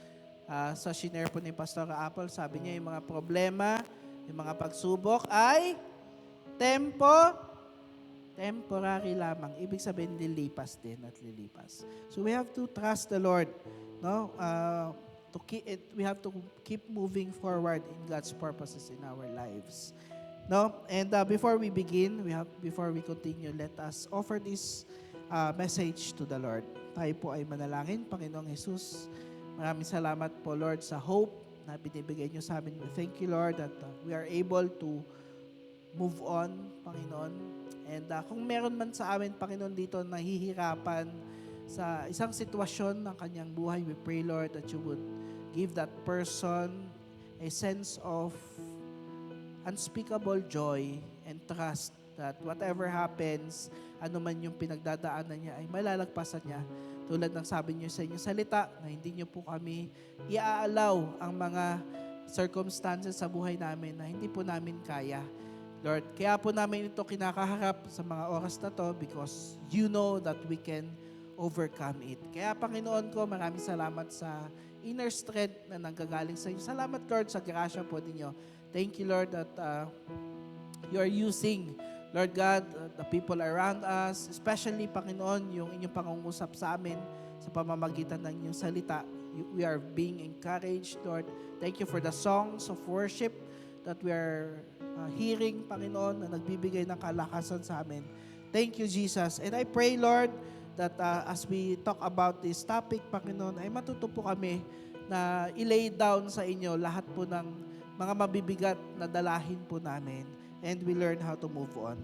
sa shinare po ni Pastor Apple, sabi niya yung mga problema, yung mga pagsubok ay temporary lamang. Ibig sabihin, lilipas din at lilipas. So we have to trust the Lord. No? We have to keep moving forward in God's purposes in our lives. No? And before we begin, before we continue, let us offer this message to the Lord. Tayo po ay manalangin. Panginoong Jesus, maraming salamat po, Lord, sa hope na binibigay niyo sa amin. We thank you, Lord, that we are able to move on, Panginoon. And kung meron man sa amin, Panginoon, dito nahihirapan sa isang sitwasyon ng kanyang buhay, we pray, Lord, that you would give that person a sense of unspeakable joy and trust that whatever happens, ano man yung pinagdadaanan niya, ay malalagpasan niya. Tulad ng sabi niyo sa inyong salita, na hindi niyo po kami iaalaw ang mga circumstances sa buhay namin na hindi po namin kaya. Lord, kaya po namin ito kinakaharap sa mga oras na to because you know that we can overcome it. Kaya Panginoon ko, maraming salamat sa inner strength na nanggagaling sa inyo. Salamat, Lord, sa grasya po ninyo. Thank you, Lord, that you are using, Lord God, the people around us, especially, Panginoon, yung inyong pangungusap sa amin sa pamamagitan ng inyong salita. We are being encouraged, Lord. Thank you for the songs of worship that we are hearing, Panginoon, na nagbibigay ng kalakasan sa amin. Thank you, Jesus. And I pray, Lord, that as we talk about this topic, Panginoon, ay matuto po kami na ilay down sa inyo lahat po ng mga mabibigat na dalahin po namin. And we learn how to move on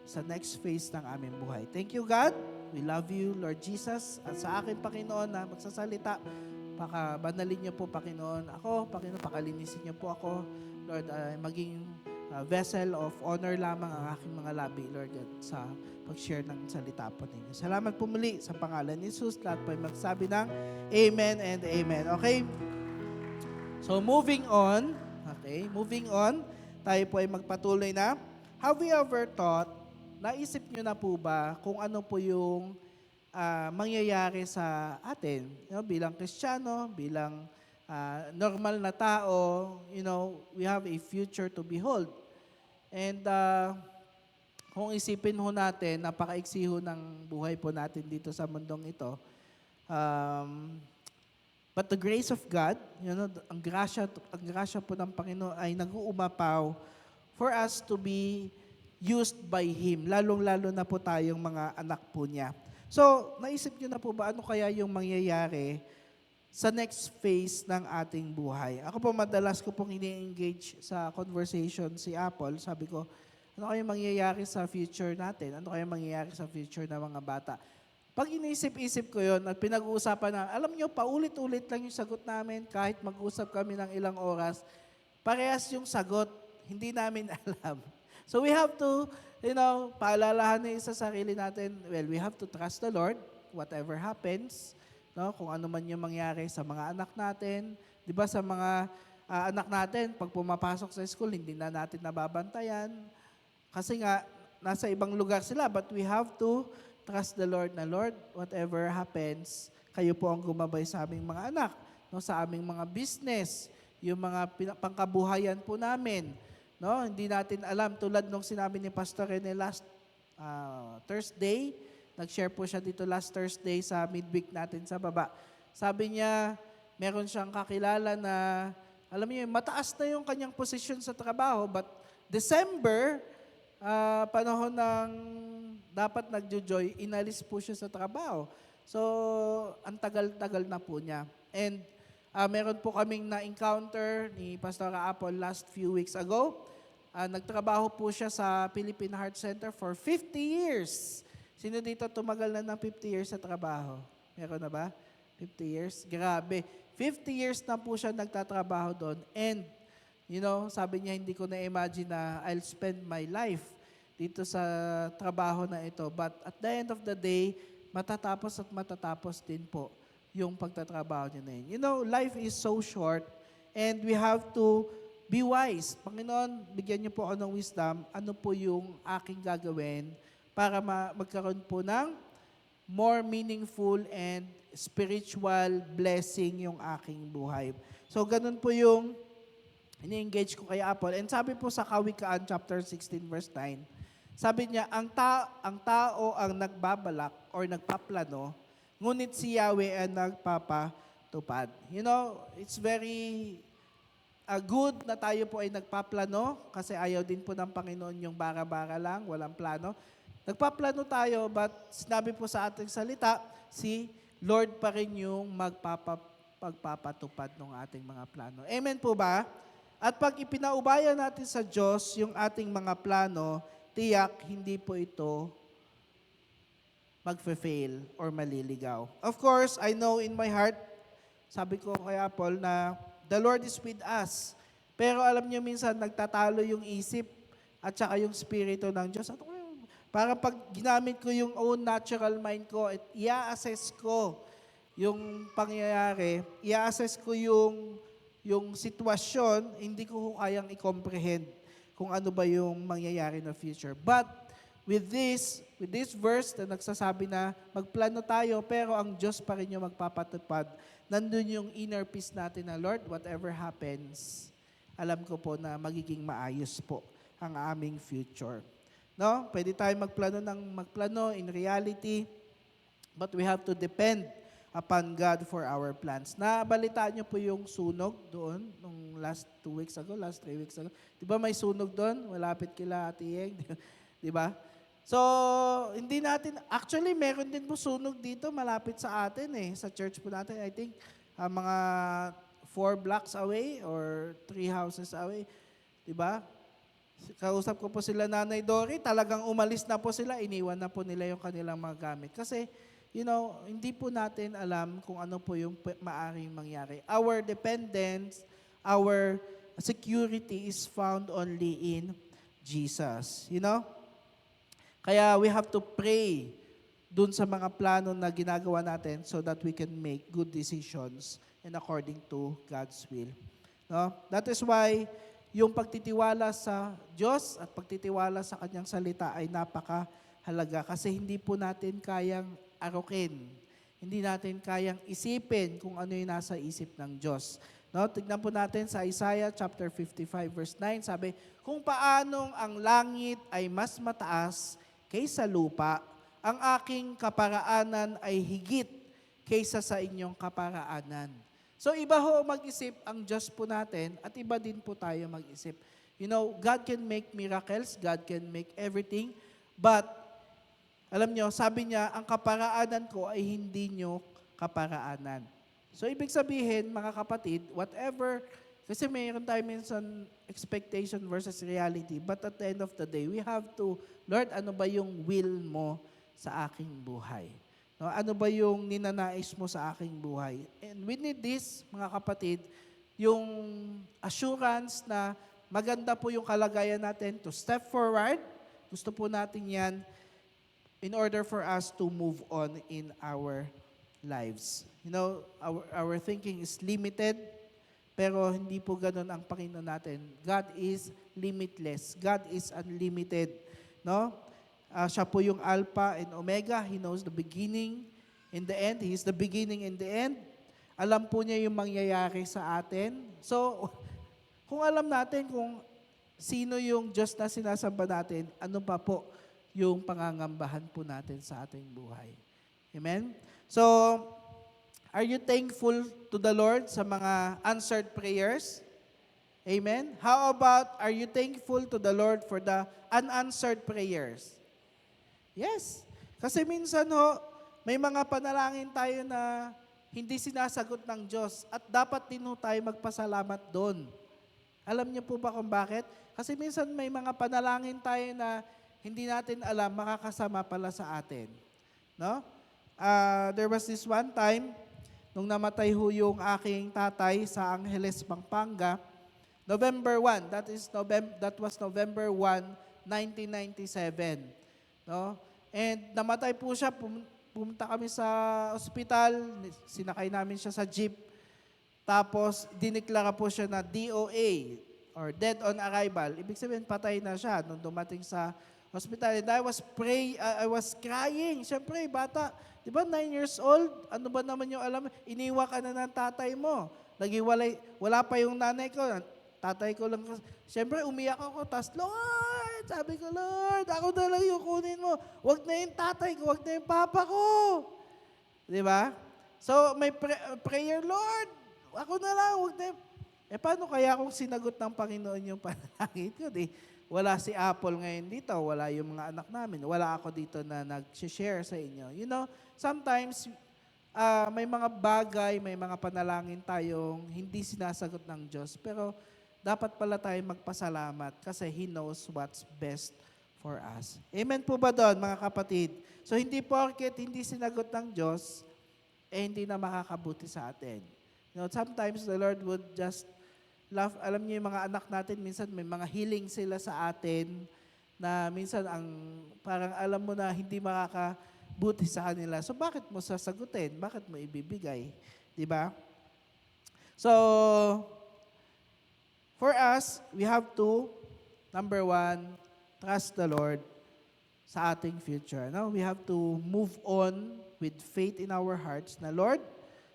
sa next phase ng aming buhay. Thank you, God. We love you, Lord Jesus. At sa akin, Panginoon, na magsasalita, pakabanalin niyo po, Panginoon. Ako, Panginoon, pakalinisin niyo po ako. Lord, maging vessel of honor lamang ang aking mga labi, Lord God, sa pag-share ng salita po ninyo. Salamat po muli sa pangalan ni Jesus. Lahat po ay magsabi ng Amen and Amen. Okay? So, moving on. Tayo po ay magpatuloy na. Have you ever thought, naisip nyo na po ba kung ano po yung mangyayari sa atin? Bilang Kristiyano, bilang normal na tao, we have a future to behold. And kung isipin ho natin, napakaiksi ho ng buhay po natin dito sa mundong ito. But the grace of God, ang grasya po ng Panginoon ay nag-uumapaw for us to be used by Him, lalong-lalo na po tayong mga anak po niya. So, naisip nyo na po ba ano kaya yung mangyayari sa next phase ng ating buhay? Ako po madalas ko pong ini-engage sa conversation si Apple. Sabi ko, ano kaya mangyayari sa future natin? Ano kaya mangyayari sa future ng mga bata? Pag inisip-isip ko yon at pinag-uusapan na, alam nyo, paulit-ulit lang yung sagot namin kahit mag-usap kami ng ilang oras, parehas yung sagot, hindi namin alam. So we have to, paalalahanin sa sarili natin, well, we have to trust the Lord, whatever happens, no? Kung ano man yung mangyari sa mga anak natin, di ba sa mga anak natin, pag pumapasok sa school, hindi na natin nababantayan. Kasi nga, nasa ibang lugar sila, but we have to trust the Lord na, Lord, whatever happens, kayo po ang gumabay sa aming mga anak, no, sa aming mga business, yung mga pangkabuhayan po namin. No, hindi natin alam, tulad nung sinabi ni Pastor Rene last Thursday, nag-share po siya dito last Thursday sa midweek natin sa baba. Sabi niya, meron siyang kakilala na, alam niyo, mataas na yung kanyang posisyon sa trabaho, but December, panahon ng dapat nagjo-joy, inalis po siya sa trabaho. So, ang tagal-tagal na po niya. And meron po kaming na-encounter ni Pastor Apple last few weeks ago. Nagtrabaho po siya sa Philippine Heart Center for 50 years. Sino dito tumagal na ng 50 years sa trabaho? Meron na ba? 50 years? Grabe. 50 years na po siya nagtatrabaho doon. And, sabi niya, hindi ko na-imagine na I'll spend my life dito sa trabaho na ito. But at the end of the day, matatapos at matatapos din po yung pagtatrabaho niya na yun. Life is so short and we have to be wise. Panginoon, bigyan niyo po ako ng wisdom. Ano po yung aking gagawin para magkaroon po ng more meaningful and spiritual blessing yung aking buhay. So, ganun po yung ini-engage ko kay Apple. And sabi po sa Kawikaan chapter 16 verse 9, sabi niya, ang tao ang nagbabalak or nagpaplano, ngunit si Yahweh ang nagpapatupad. It's very good na tayo po ay nagpaplano kasi ayaw din po ng Panginoon yung bara-bara lang, walang plano. Nagpaplano tayo, but sinabi po sa ating salita, si Lord pa rin yung magpapatupad ng ating mga plano. Amen po ba? At pag ipinaubaya natin sa Diyos yung ating mga plano, tiyak hindi po ito magfe-fail or maliligaw. Of course, I know in my heart, sabi ko kay Apple na the Lord is with us. Pero alam niyo minsan nagtatalo yung isip at saka yung spirito ng Diyos. Para pag ginamit ko yung own natural mind ko at i-assess ko yung pangyayari, i-assess ko yung sitwasyon, hindi ko kayang i-comprehend kung ano ba yung mangyayari na future. But with this verse na nagsasabi na magplano tayo pero ang Diyos pa rin yung magpapatupad, nandun yung inner peace natin na, Lord, whatever happens, alam ko po na magiging maayos po ang aming future. No? Pwede tayo magplano in reality, but we have to depend upon God for our plans. Nabalitaan niyo po yung sunog doon nung last 3 weeks ago. Di ba may sunog doon? Malapit kila Ate Yeng. Di ba? So, hindi natin, actually meron din po sunog dito malapit sa atin sa church po natin. I think mga 4 blocks away or 3 houses away. Di ba? Kausap ko po sila Nanay Dory, talagang umalis na po sila, iniwan na po nila yung kanilang mga gamit. Kasi, hindi po natin alam kung ano po yung maaring mangyari. Our dependence, our security is found only in Jesus. Kaya we have to pray dun sa mga plano na ginagawa natin so that we can make good decisions and according to God's will. No? That is why yung pagtitiwala sa Diyos at pagtitiwala sa Kanyang salita ay napakahalaga kasi hindi po natin kayang arukin. Hindi natin kayang isipin kung ano yung nasa isip ng Diyos. No? Tignan po natin sa Isaiah chapter 55 verse 9, sabi, kung paanong ang langit ay mas mataas kaysa lupa, ang aking kaparaanan ay higit kaysa sa inyong kaparaanan. So iba ho mag-isip ang Diyos po natin at iba din po tayo mag-isip. God can make miracles, God can make everything, but Alam nyo, sabi niya, ang kaparaanan ko ay hindi nyo kaparaanan. So, ibig sabihin, mga kapatid, whatever, kasi mayroon tayo minsan expectation versus reality, but at the end of the day, we have to, Lord, ano ba yung will mo sa aking buhay? No, ano ba yung ninanais mo sa aking buhay? And we need this, mga kapatid, yung assurance na maganda po yung kalagayan natin to step forward. Gusto po natin yan in order for us to move on in our lives. You know, our thinking is limited, pero hindi po ganun ang Panginoon natin. God is limitless. God is unlimited. No? Siya po yung Alpha and Omega. He knows the beginning and the end. He is the beginning and the end. Alam po niya yung mangyayari sa atin. So, kung alam natin kung sino yung Diyos na sinasamba natin, ano pa po yung pangangambahan po natin sa ating buhay. Amen? So, are you thankful to the Lord sa mga answered prayers? Amen? How about, are you thankful to the Lord for the unanswered prayers? Yes. Kasi minsan may mga panalangin tayo na hindi sinasagot ng Diyos at dapat din tayo magpasalamat doon. Alam niyo po ba kung bakit? Kasi minsan may mga panalangin tayo na hindi natin alam makakasama pala sa atin. No? There was this one time, nung namatay yung aking tatay sa Angeles, Pampanga, November 1, that was November 1, 1997. No? And namatay po siya, pumunta kami sa ospital, sinakay namin siya sa jeep, tapos diniklara po siya na DOA, or dead on arrival. Ibig sabihin, patay na siya nung dumating sa hospital. And I was crying. Siyempre, bata, di ba, 9 years old, ano ba naman yung alam, iniwa ka na ng tatay mo. Nagiwalay, wala pa yung nanay ko, tatay ko lang. Siyempre, umiyak ako, tas, Lord, sabi ko, Lord, ako na lang yung kunin mo. Huwag na yung tatay ko, huwag na yung papa ko. Di ba? So, may prayer, Lord, ako na lang, huwag na yung... paano kaya kung sinagot ng Panginoon yung panalangin ko? Wala si Apple ngayon dito, wala yung mga anak namin, wala ako dito na nag-share sa inyo. You know, sometimes, may mga bagay, may mga panalangin tayong hindi sinasagot ng Diyos, pero dapat pala tayo magpasalamat kasi He knows what's best for us. Amen po ba doon, mga kapatid? So, hindi porket hindi sinagot ng Diyos, hindi na makakabuti sa atin. You know, sometimes the Lord would just love. Alam niyo yung mga anak natin, minsan may mga healing sila sa atin na minsan parang alam mo na hindi makakabuti sa kanila. So, bakit mo sasagutin? Bakit mo ibibigay? Diba? So, for us, we have to, number 1, trust the Lord sa ating future. No? We have to move on with faith in our hearts na, Lord,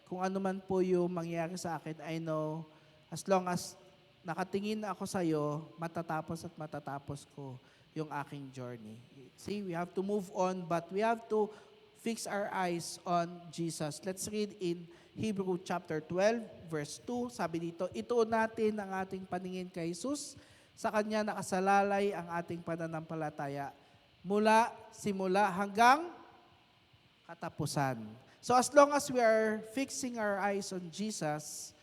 kung ano man po yung mangyayari sa akin, I know, as long as nakatingin ako sa iyo, matatapos at matatapos ko yung aking journey. See, we have to move on, but we have to fix our eyes on Jesus. Let's read in Hebrew chapter 12, verse 2. Sabi dito, ituon natin ang ating paningin kay Jesus. Sa Kanya nakasalalay ang ating pananampalataya. Mula simula hanggang katapusan. So as long as we are fixing our eyes on Jesus,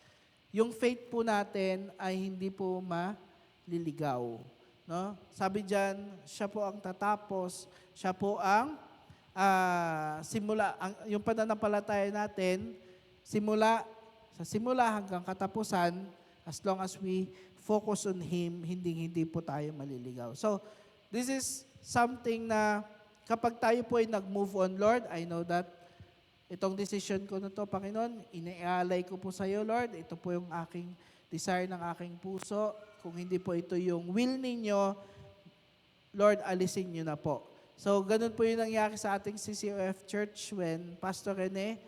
yung faith po natin ay hindi po maliligaw. No? Sabi diyan, siya po ang tatapos, siya po ang yung pananampalataya natin, simula hanggang katapusan, as long as we focus on Him, hindi po tayo maliligaw. So, this is something na kapag tayo po ay nag-move on, Lord, I know that itong decision ko na to, Panginoon, iniaalay ko po sa iyo, Lord. Ito po yung aking desire ng aking puso. Kung hindi po ito yung will ninyo, Lord, alisin nyo na po. So, ganun po yung nangyari sa ating CCOF Church when Pastor Rene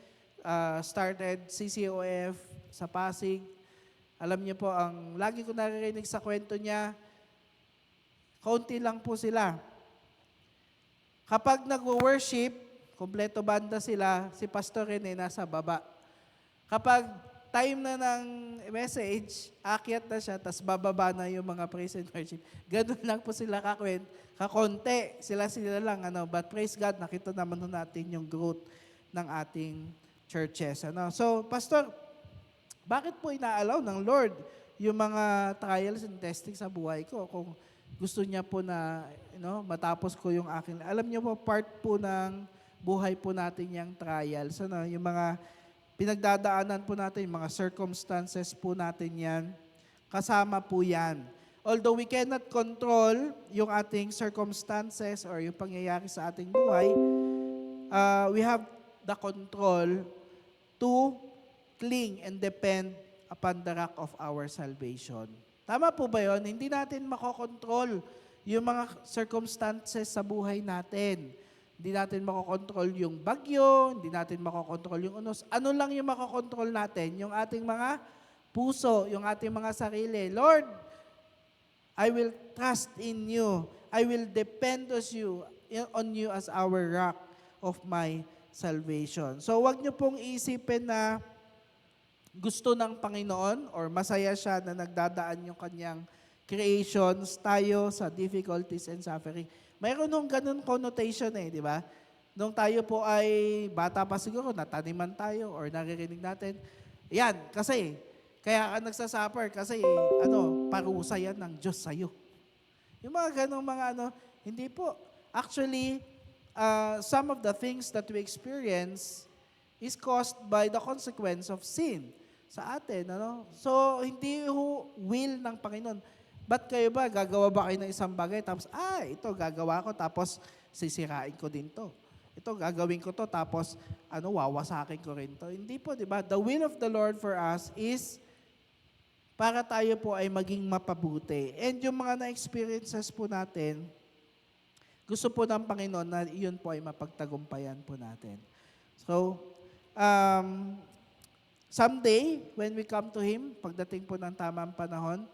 started CCOF sa Pasig. Alam niyo po, ang lagi ko naririnig sa kwento niya, kaunti lang po sila. Kapag nag-worship, kompleto banda sila, si Pastor Rene nasa baba. Kapag time na ng message, akyat na siya, tapos bababa na yung mga praise and worship. Ganun lang po sila kakonti. Sila lang, but praise God, nakita naman natin yung growth ng ating churches. So, Pastor, bakit po inaalaw ng Lord yung mga trials and testing sa buhay ko? Kung gusto niya po na matapos ko yung akin. Alam niyo po, part po ng buhay po natin yung trials. Yung mga pinagdadaanan po natin, yung mga circumstances po natin yan, kasama po yan. Although we cannot control yung ating circumstances or yung pangyayari sa ating buhay, we have the control to cling and depend upon the rock of our salvation. Tama po ba yun? Hindi natin makokontrol yung mga circumstances sa buhay natin. Hindi natin makokontrol yung bagyo, hindi natin makokontrol yung unos. Ano lang yung makokontrol natin? Yung ating mga puso, yung ating mga sarili. Lord, I will trust in you. I will depend on you as our rock of my salvation. So wag niyo pong isipin na gusto ng Panginoon or masaya siya na nagdadaan yung kanyang creations tayo sa difficulties and suffering. Mayroon nung ganun connotation di ba? Nung tayo po ay bata pa siguro, nataniman tayo or naririnig natin. Yan, kasi, kaya ka nagsasuffer kasi parusa yan ng Diyos sa'yo. Yung mga ganung hindi po. Actually, some of the things that we experience is caused by the consequence of sin sa atin. So, hindi will ng Panginoon. Ba't kayo ba, gagawa ba kayo ng isang bagay, tapos, ito gagawa ko, tapos sisirain ko din to. Ito gagawin ko to, tapos wawasakin ko rin to. Hindi po, di ba? The will of the Lord for us is para tayo po ay maging mapabuti. And yung mga na-experiences po natin, gusto po ng Panginoon na iyon po ay mapagtagumpayan po natin. So, someday, when we come to Him, pagdating po ng tamang panahon,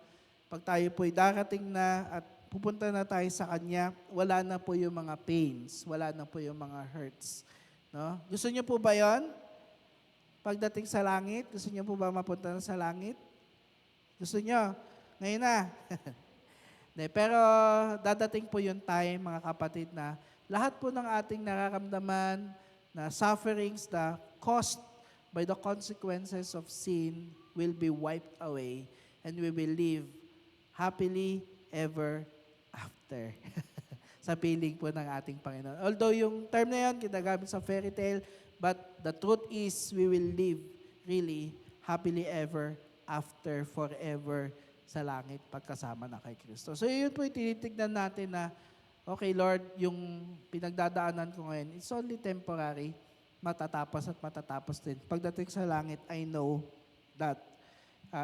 pag tayo po'y darating na at pupunta na tayo sa Kanya, wala na po yung mga pains, wala na po yung mga hurts. No? Gusto niyo po ba yon? Pagdating sa langit, gusto niyo po ba mapunta na sa langit? Gusto niyo? Ngayon na. Pero dadating po yung time, mga kapatid, na lahat po ng ating nararamdaman na sufferings na caused by the consequences of sin will be wiped away and we will live happily ever after. Sa piling po ng ating Panginoon. Although yung term na yun, ginagamit sa fairy tale, but the truth is, we will live really happily ever after, forever sa langit pagkasama na kay Kristo. So yun po yung tinitignan natin na, okay Lord, yung pinagdadaanan ko ngayon, it's only temporary, matatapos at matatapos din. Pagdating sa langit, I know that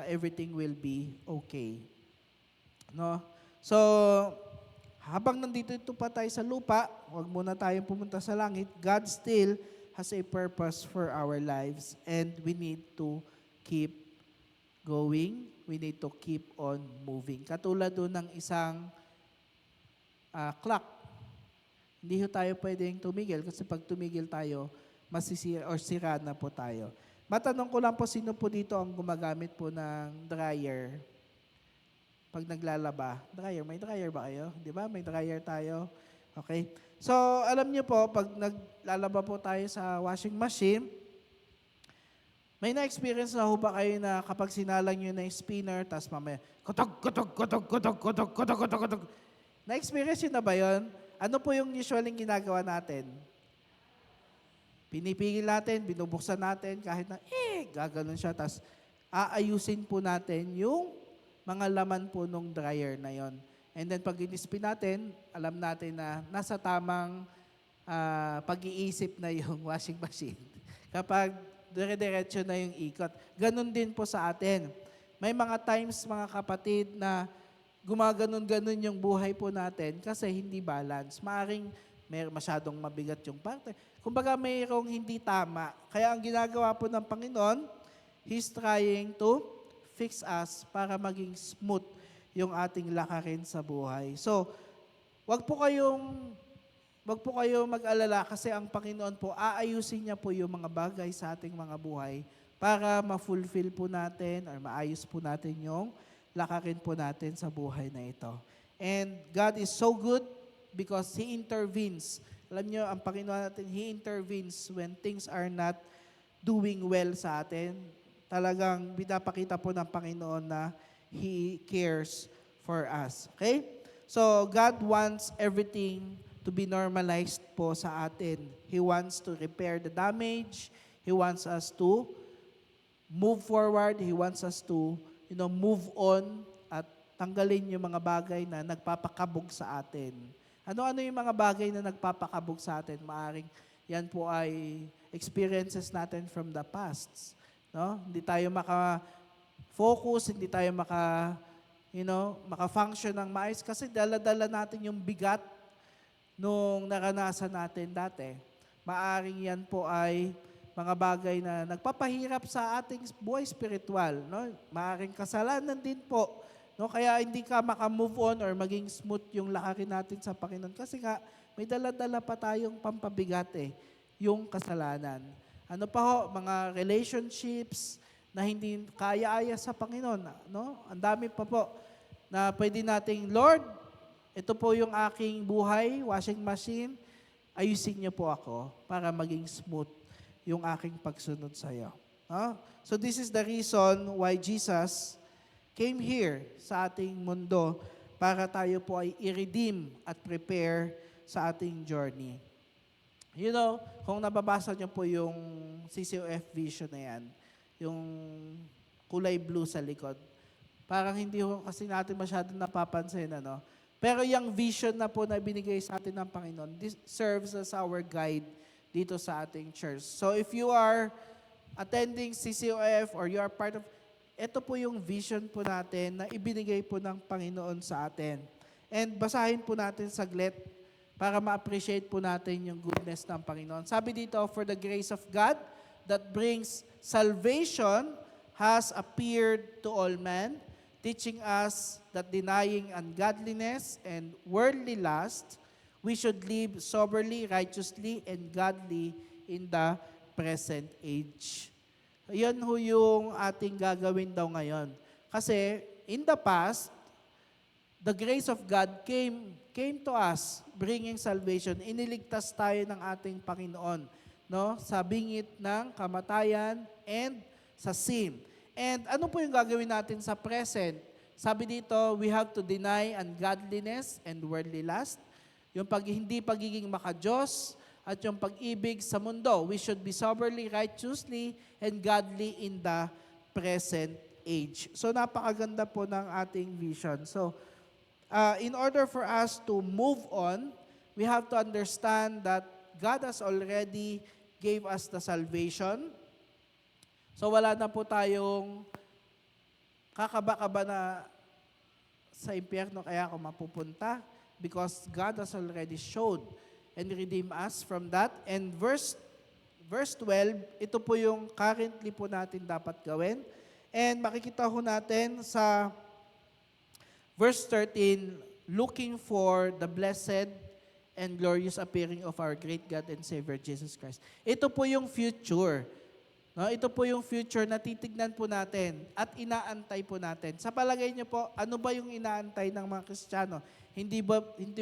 everything will be okay. No? So, habang nandito pa tayo sa lupa, huwag muna tayong pumunta sa langit. God still has a purpose for our lives and we need to keep going. We need to keep on moving. Katulad doon ng isang clock. Hindi tayo pwedeng tumigil kasi pag tumigil tayo, masisira or sira na po tayo. Matanong ko lang po, sino po dito ang gumagamit po ng dryer? Pag naglalaba, dryer. May dryer ba kayo? Di ba? May dryer tayo. Okay? So, alam niyo po, pag naglalaba po tayo sa washing machine, may na-experience na ho ba kayo na kapag sinalang nyo na yung spinner, tapos mamaya, kutog, kutog, kutog, kutog, kutog, kutog, kutog, kutog. Na-experience yun na ba yun? Ano po yung usually ginagawa natin? Pinipigil natin, binubuksan natin, kahit na, gaganon siya, tapos aayusin po natin yung mga laman po nung dryer na yon. And then pag inispin natin, alam natin na nasa tamang pag-iisip na yung washing machine. Kapag dire-diretso na yung ikot. Ganon din po sa atin. May mga times, mga kapatid, na gumaganon-ganon yung buhay po natin kasi hindi balance. Maaring masyadong mabigat yung parte. Kumbaga mayroong hindi tama. Kaya ang ginagawa po ng Panginoon, He's trying to fix us para maging smooth yung ating lakarin sa buhay. So, wag po kayong mag-alala kasi ang Panginoon po, aayusin niya po yung mga bagay sa ating mga buhay para ma-fulfill po natin or maayos po natin yung lakarin po natin sa buhay na ito. And God is so good because He intervenes. Alam niyo, ang Panginoon natin, He intervenes when things are not doing well sa atin. Talagang pinapakita po ng Panginoon na He cares for us. Okay? So, God wants everything to be normalized po sa atin. He wants to repair the damage. He wants us to move forward. He wants us to, move on at tanggalin yung mga bagay na nagpapakabog sa atin. Ano-ano yung mga bagay na nagpapakabog sa atin? Maaring yan po ay experiences natin from the past. No? Hindi tayo maka-focus, hindi tayo maka-function ng maayos kasi dala-dala natin yung bigat nung naranasan natin dati. Maaring yan po ay mga bagay na nagpapahirap sa ating buhay spiritual. No? Maaring kasalanan din po. No? Kaya hindi ka maka-move on or maging smooth yung lakarin natin sa Panginoon. Kasi nga, may dala-dala pa tayong pampabigat yung kasalanan. Ano pa ho, mga relationships na hindi kaya-aya sa Panginoon. No? Ang dami pa po na pwede nating, Lord, ito po yung aking buhay, washing machine, ayusin niyo po ako para maging smooth yung aking pagsunod sa iyo. No? So this is the reason why Jesus came here sa ating mundo para tayo po ay i-redeem at prepare sa ating journey. Kung nababasa niyo po yung CCOF vision na yan, yung kulay blue sa likod, parang hindi ho kasi natin masyadong napapansin, Pero yung vision na po na binigay sa atin ng Panginoon, this serves as our guide dito sa ating church. So if you are attending CCOF or you are part of, ito po yung vision po natin na ibinigay po ng Panginoon sa atin. And basahin po natin saglit para ma-appreciate po natin yung goodness ng Panginoon. Sabi dito, for the grace of God that brings salvation has appeared to all men, teaching us that denying ungodliness and worldly lust, we should live soberly, righteously, and godly in the present age. Yan ho yung ating gagawin daw ngayon. Kasi in the past, the grace of God came to us, bringing salvation. Iniligtas tayo ng ating Panginoon, sa bingit ng kamatayan and sa sin. And ano po yung gagawin natin sa present? Sabi dito, we have to deny ungodliness and worldly lust. Yung hindi pagiging makadiyos at yung pag-ibig sa mundo. We should be soberly, righteously, and godly in the present age. So napakaganda po ng ating vision. So in order for us to move on, we have to understand that God has already gave us the salvation. So wala na po tayong kakaba-kaba na sa impyerno kaya ako mapupunta because God has already showed and redeemed us from that. And verse 12, ito po yung currently po natin dapat gawin. And makikita ho natin sa verse 13, looking for the blessed and glorious appearing of our great God and Savior Jesus Christ. Ito po yung future. Ito po yung future na titignan po natin at inaantay po natin. Sa palagay niyo po, ano ba yung inaantay ng mga Kristiyano? Hindi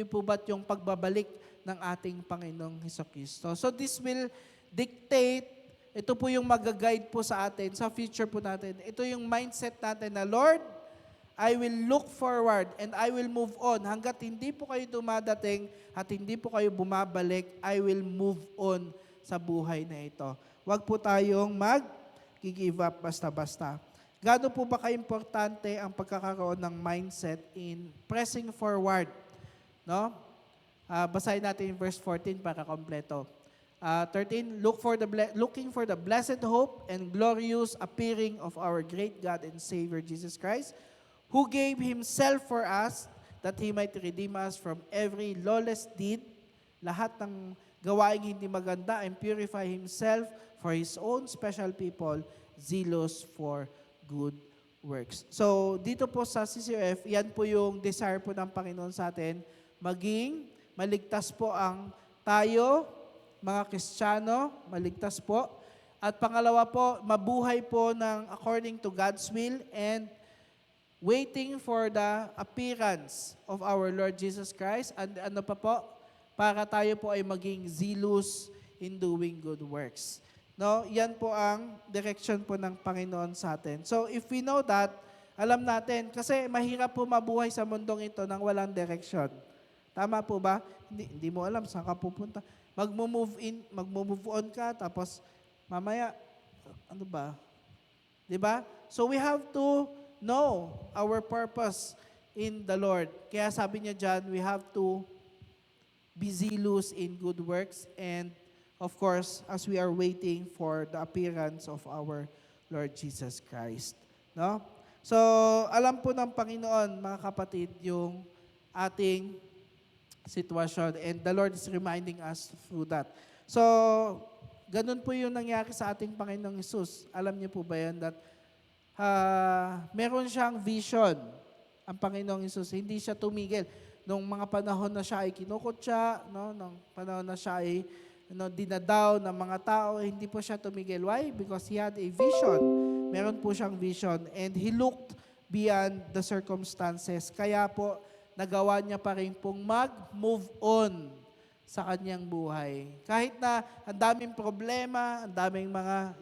po ba yung pagbabalik ng ating Panginoong Hesukristo? So this will dictate, ito po yung mag-guide po sa atin, sa future po natin. Ito yung mindset natin na, Lord, I will look forward and I will move on. Hanggat hindi po kayo dumadating at hindi po kayo bumabalik, I will move on sa buhay na ito. Huwag po tayong mag-give up basta-basta. Gaano po ba ka-importante ang pagkakaroon ng mindset in pressing forward? Basahin natin yung verse 14 para kompleto. 13, looking for the blessed hope and glorious appearing of our great God and Savior Jesus Christ, who gave Himself for us that He might redeem us from every lawless deed, lahat ng gawaing hindi maganda, and purify Himself for His own special people, zealous for good works. So, dito po sa CCOF, yan po yung desire po ng Panginoon sa atin, maging maligtas po ang tayo, mga Kristiyano, maligtas po, At pangalawa po, mabuhay po ng according to God's will and waiting for the appearance of our Lord Jesus Christ. And ano pa po? Para tayo po ay maging zealous in doing good works. No, yan po ang direction po ng Panginoon sa atin. So if we know that, alam natin, kasi mahirap po mabuhay sa mundong ito nang walang direction. Tama po ba? Hindi mo alam saan ka pupunta. Magmo-move on ka, tapos mamaya, ano ba? Diba? So we have to know our purpose in the Lord. Kaya sabi niya dyan, we have to be zealous in good works, and of course, as we are waiting for the appearance of our Lord Jesus Christ. No? So, alam po ng Panginoon, mga kapatid, yung ating sitwasyon, and the Lord is reminding us through that. So, ganun po yung nangyari sa ating Panginoong Hesus. Alam niyo po ba yan that meron siyang vision, ang Panginoong Hesus. Hindi siya tumigil. Nung mga panahon na siya ay kinukutya, no? Nung panahon na siya ay dinadaw ng mga tao, hindi po siya tumigil. Why? Because he had a vision. Meron po siyang vision, and he looked beyond the circumstances. Kaya po, nagawa niya pa rin pong mag-move on sa kanyang buhay. Kahit na ang daming problema, ang daming mga,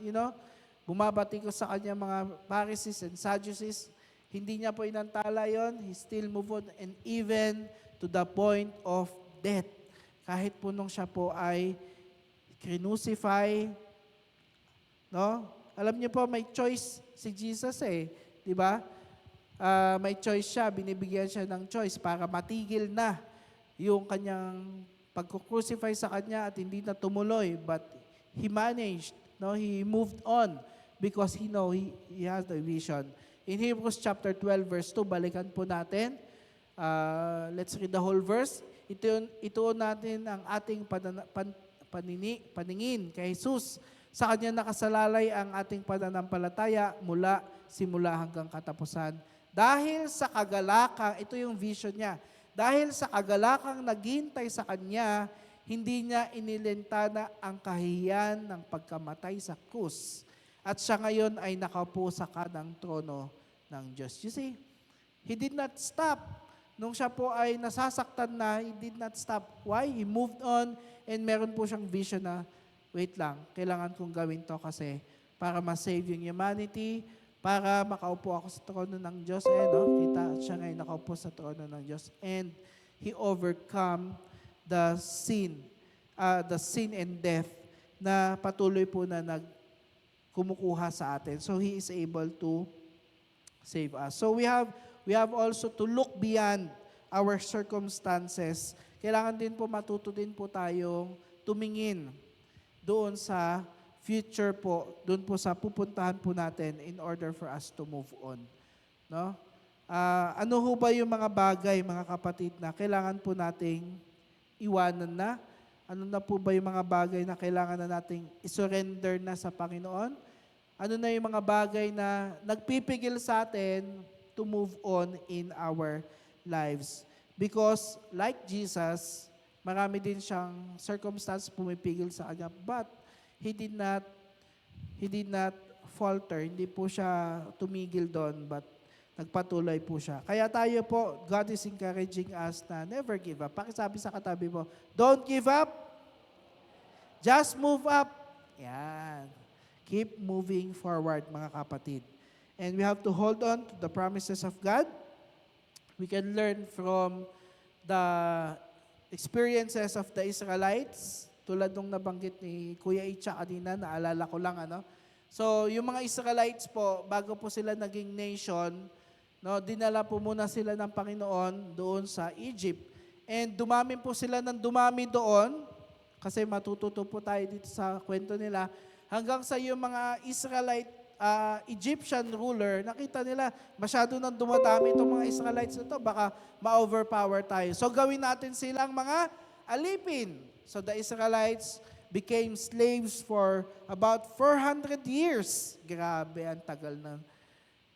bumabati ko sa kanya mga Pharisees and Sadducees, hindi niya po inantala yon. He still move on, and even to the point of death. Kahit po nung siya po ay crucify, no? Alam niyo po, may choice si Jesus di ba? May choice siya, binibigyan siya ng choice para matigil na yung kanyang pagkukrucify sa kanya at hindi na tumuloy, but he managed, no? He moved on because he has the vision. In Hebrews chapter 12 verse 2, balikan po natin. Let's read the whole verse. Ituon natin ang ating paningin kay Jesus. Sa kanya nakasalalay ang ating pananampalataya simula hanggang katapusan. Dahil sa kagalakang, ito yung vision niya, dahil sa kagalakang naghintay sa kanya, hindi niya inilintana ang kahihiyan ng pagkamatay sa krus. At siya ngayon ay nakaupo sa kanang trono ng Diyos. You see, he did not stop. Nung siya po ay nasasaktan na, he did not stop. Why? He moved on, and meron po siyang vision na, wait lang, kailangan kong gawin to kasi para ma-save yung humanity, para makaupo ako sa trono ng Diyos. Kita, siya ngayon nakaupo sa trono ng Diyos. And he overcome the sin and death na patuloy po na kumukuha sa atin. So he is able to save us. So we have also to look beyond our circumstances. Kailangan din po matuto din po tayong tumingin doon sa future po, doon po sa pupuntahan po natin in order for us to move on. No? Ano ho ba yung mga bagay, mga kapatid, na kailangan po nating iwanan na? Ano na po ba yung mga bagay na kailangan na nating isurrender na sa Panginoon? Ano na yung mga bagay na nagpipigil sa atin to move on in our lives? Because like Jesus, marami din siyang circumstance pumipigil sa kanya, but he did not falter. Hindi po siya tumigil doon, but nagpatuloy po siya. Kaya tayo po, God is encouraging us na never give up. Pakisabi sa katabi mo, don't give up. Just move up. Yan. Keep moving forward, mga kapatid. And we have to hold on to the promises of God. We can learn from the experiences of the Israelites, tulad nung nabanggit ni Kuya Icha kanina, naalala ko lang, So, yung mga Israelites po, bago po sila naging nation, dinala po muna sila ng Panginoon doon sa Egypt. And dumami po sila ng dumami doon, kasi matututo po tayo dito sa kwento nila, hanggang sa yung mga Israelite Egyptian ruler, nakita nila, masyado nang dumadami itong mga Israelites na ito, baka ma-overpower tayo. So gawin natin silang mga alipin. So the Israelites became slaves for about 400 years. Grabe, ang tagal na.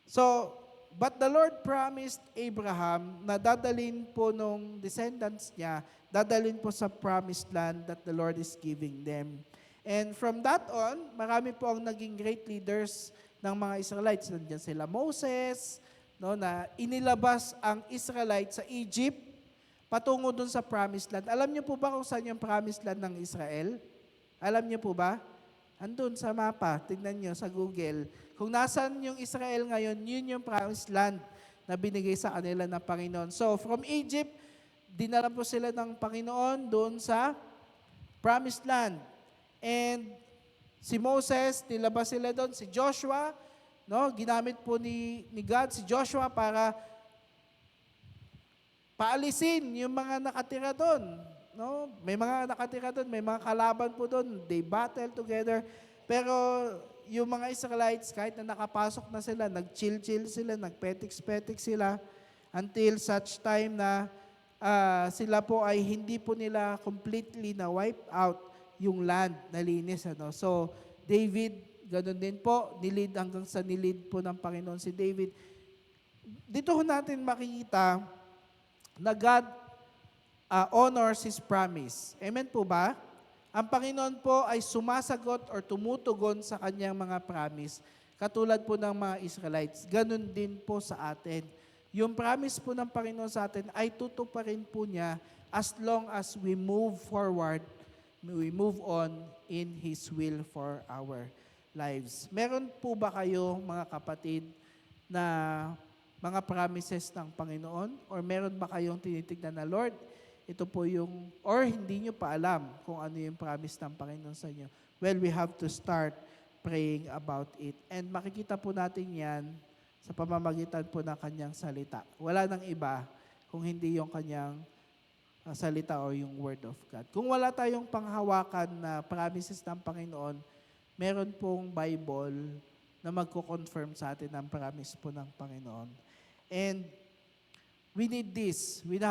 So, but the Lord promised Abraham na dadalhin po nung descendants niya, dadalhin po sa promised land that the Lord is giving them. And from that on, marami po ang naging great leaders ng mga Israelites. Nandiyan sila Moses, no, na inilabas ang Israelites sa Egypt patungo dun sa Promised Land. Alam niyo po ba kung saan yung Promised Land ng Israel? Alam niyo po ba? Andun sa mapa, tignan niyo sa Google. Kung nasaan yung Israel ngayon, yun yung Promised Land na binigay sa kanila ng Panginoon. So from Egypt, dinala po sila ng Panginoon doon sa Promised Land. And si Moses, nilabas sila doon. Si Joshua, no, ginamit po ni God si Joshua para paalisin yung mga nakatira doon. No? May mga nakatira doon, may mga kalaban po doon. They battle together. Pero yung mga Israelites, kahit na nakapasok na sila, nag-chill-chill sila, nag-petiks-petiks sila until such time na sila po ay hindi po nila completely na wipe out yung land na linis. Ano? So, David, ganun din po, nilid hanggang sa nilid po ng Panginoon si David. Dito ho natin makikita na God honors His promise. Amen po ba? Ang Panginoon po ay sumasagot or tumutugon sa kanyang mga promise. Katulad po ng mga Israelites. Ganun din po sa atin. Yung promise po ng Panginoon sa atin ay tutuparin po niya as long as we move forward, we move on in His will for our lives. Meron po ba kayo, mga kapatid, na mga promises ng Panginoon? Or meron ba kayong tinitignan na, Lord, ito po yung, or hindi nyo pa alam kung ano yung promise ng Panginoon sa inyo? Well, we have to start praying about it. And makikita po natin yan sa pamamagitan po ng kanyang salita. Wala nang iba kung hindi yung kanyang salita o yung Word of God. Kung wala tayong panghawakan na promises ng Panginoon, meron pong Bible na magko-confirm sa atin ang promise po ng Panginoon. And we need this. We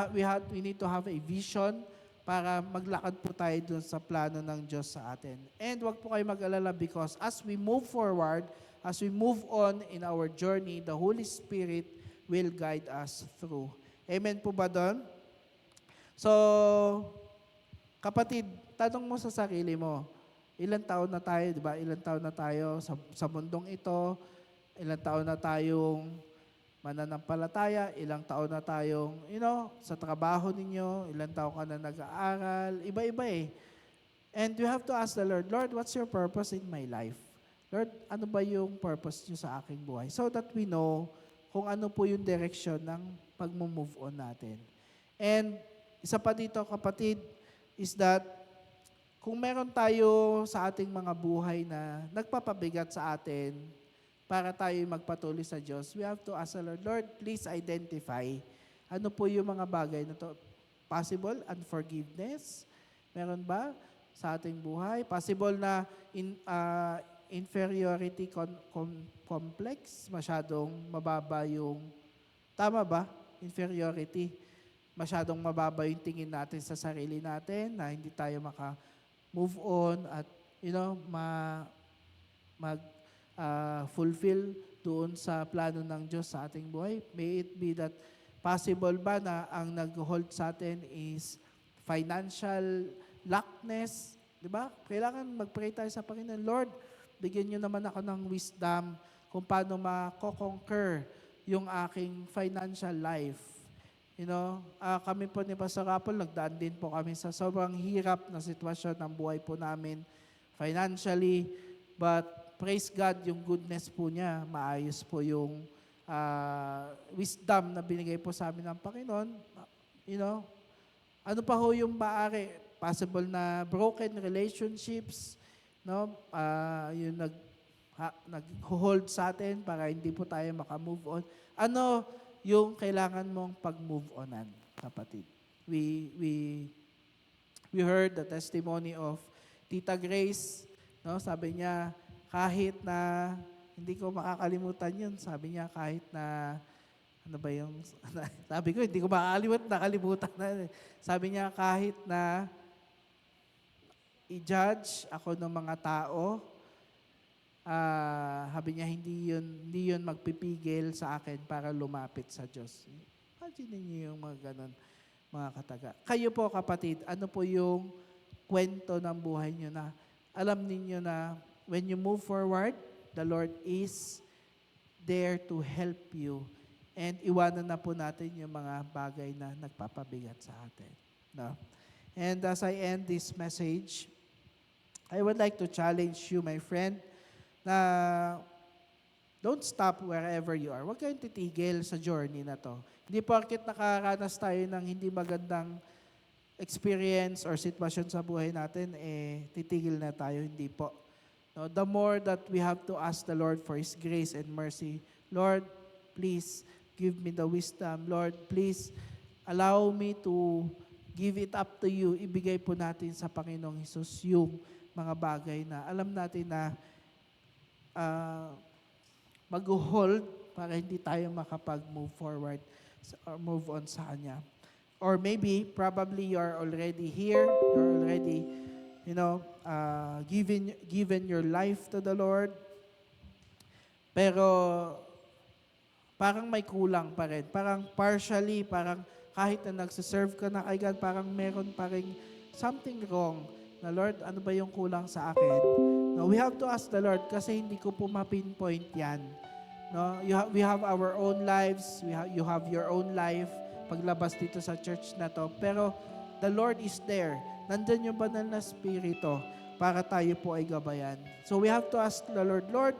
need to have a vision para maglakad po tayo dun sa plano ng Diyos sa atin. And wag po kayo mag-alala because as we move forward, as we move on in our journey, the Holy Spirit will guide us through. Amen po ba doon? So, kapatid, tanong mo sa sarili mo, ilang taon na tayo, di ba? Ilang taon na tayo sa mundong ito? Ilang taon na tayong mananampalataya? Ilang taon na tayong, sa trabaho ninyo? Ilang taon ka na nag-aaral? Iba-iba eh. And you have to ask the Lord, Lord, what's your purpose in my life? Lord, ano ba yung purpose niyo sa aking buhay? So that we know kung ano po yung direction ng pag-move on natin. And isa pa dito, kapatid, is that kung meron tayo sa ating mga buhay na nagpapabigat sa atin para tayo magpatuloy sa Diyos, we have to ask the Lord, Lord, please identify ano po yung mga bagay na to. Possible unforgiveness? Meron ba sa ating buhay? Possible na inferiority complex? Masyadong mababa yung, tama ba? Inferiority. Masyadong mababa yung tingin natin sa sarili natin na hindi tayo maka-move on at, fulfill doon sa plano ng Diyos sa ating buhay. May it be that possible ba na ang nag-hold sa atin is financial lackness? Diba? Kailangan mag-pray tayo sa Panginoon. Lord, bigyan niyo naman ako ng wisdom kung paano mako-conquer yung aking financial life. Kami po ni Pastor Apple, nagdaan din po kami sa sobrang hirap na sitwasyon ng buhay po namin financially. But praise God, yung goodness po niya, maayos po yung wisdom na binigay po sa amin ng Panginoon. Ano pa ho yung maaari? Possible na broken relationships, yung nag-hold sa atin para hindi po tayo makamove on. Ano yung kailangan mong pag-move onan, kapatid? We heard the testimony of Tita Grace, sabi niya, kahit na, hindi ko makakalimutan yun, sabi niya, kahit na, sabi ko, hindi ko nakalimutan na. Sabi niya, kahit na i-judge ako ng mga tao, sabi niya, hindi yun magpipigil sa akin para lumapit sa Diyos. Imagine niyo yung mga ganun, mga kataga. Kayo po, kapatid, ano po yung kwento ng buhay niyo na alam ninyo na when you move forward, the Lord is there to help you. And iwanan na po natin yung mga bagay na nagpapabigat sa atin. No? And as I end this message, I would like to challenge you, my friend, na don't stop wherever you are. Huwag kayong titigil sa journey na to. Hindi porket nakaranas tayo ng hindi magandang experience or sitwasyon sa buhay natin, titigil na tayo. Hindi po. No, the more that we have to ask the Lord for His grace and mercy, Lord, please give me the wisdom. Lord, please allow me to give it up to you. Ibigay po natin sa Panginoong Hesus yung mga bagay na alam natin na mag-hold para hindi tayo makapag-move forward or move on sa Kanya. Or maybe, probably you're already here, you're already, given your life to the Lord, pero parang may kulang pa rin. Parang partially, parang kahit na nagsiserve ka na kay God, parang meron pa rin something wrong na, Lord, ano ba yung kulang sa akin? No, we have to ask the Lord kasi hindi ko po ma-pinpoint yan. No, we have our own lives, you have your own life paglabas dito sa church na to. Pero the Lord is there. Nandun yung banal na spirito para tayo po ay gabayan. So we have to ask the Lord, Lord,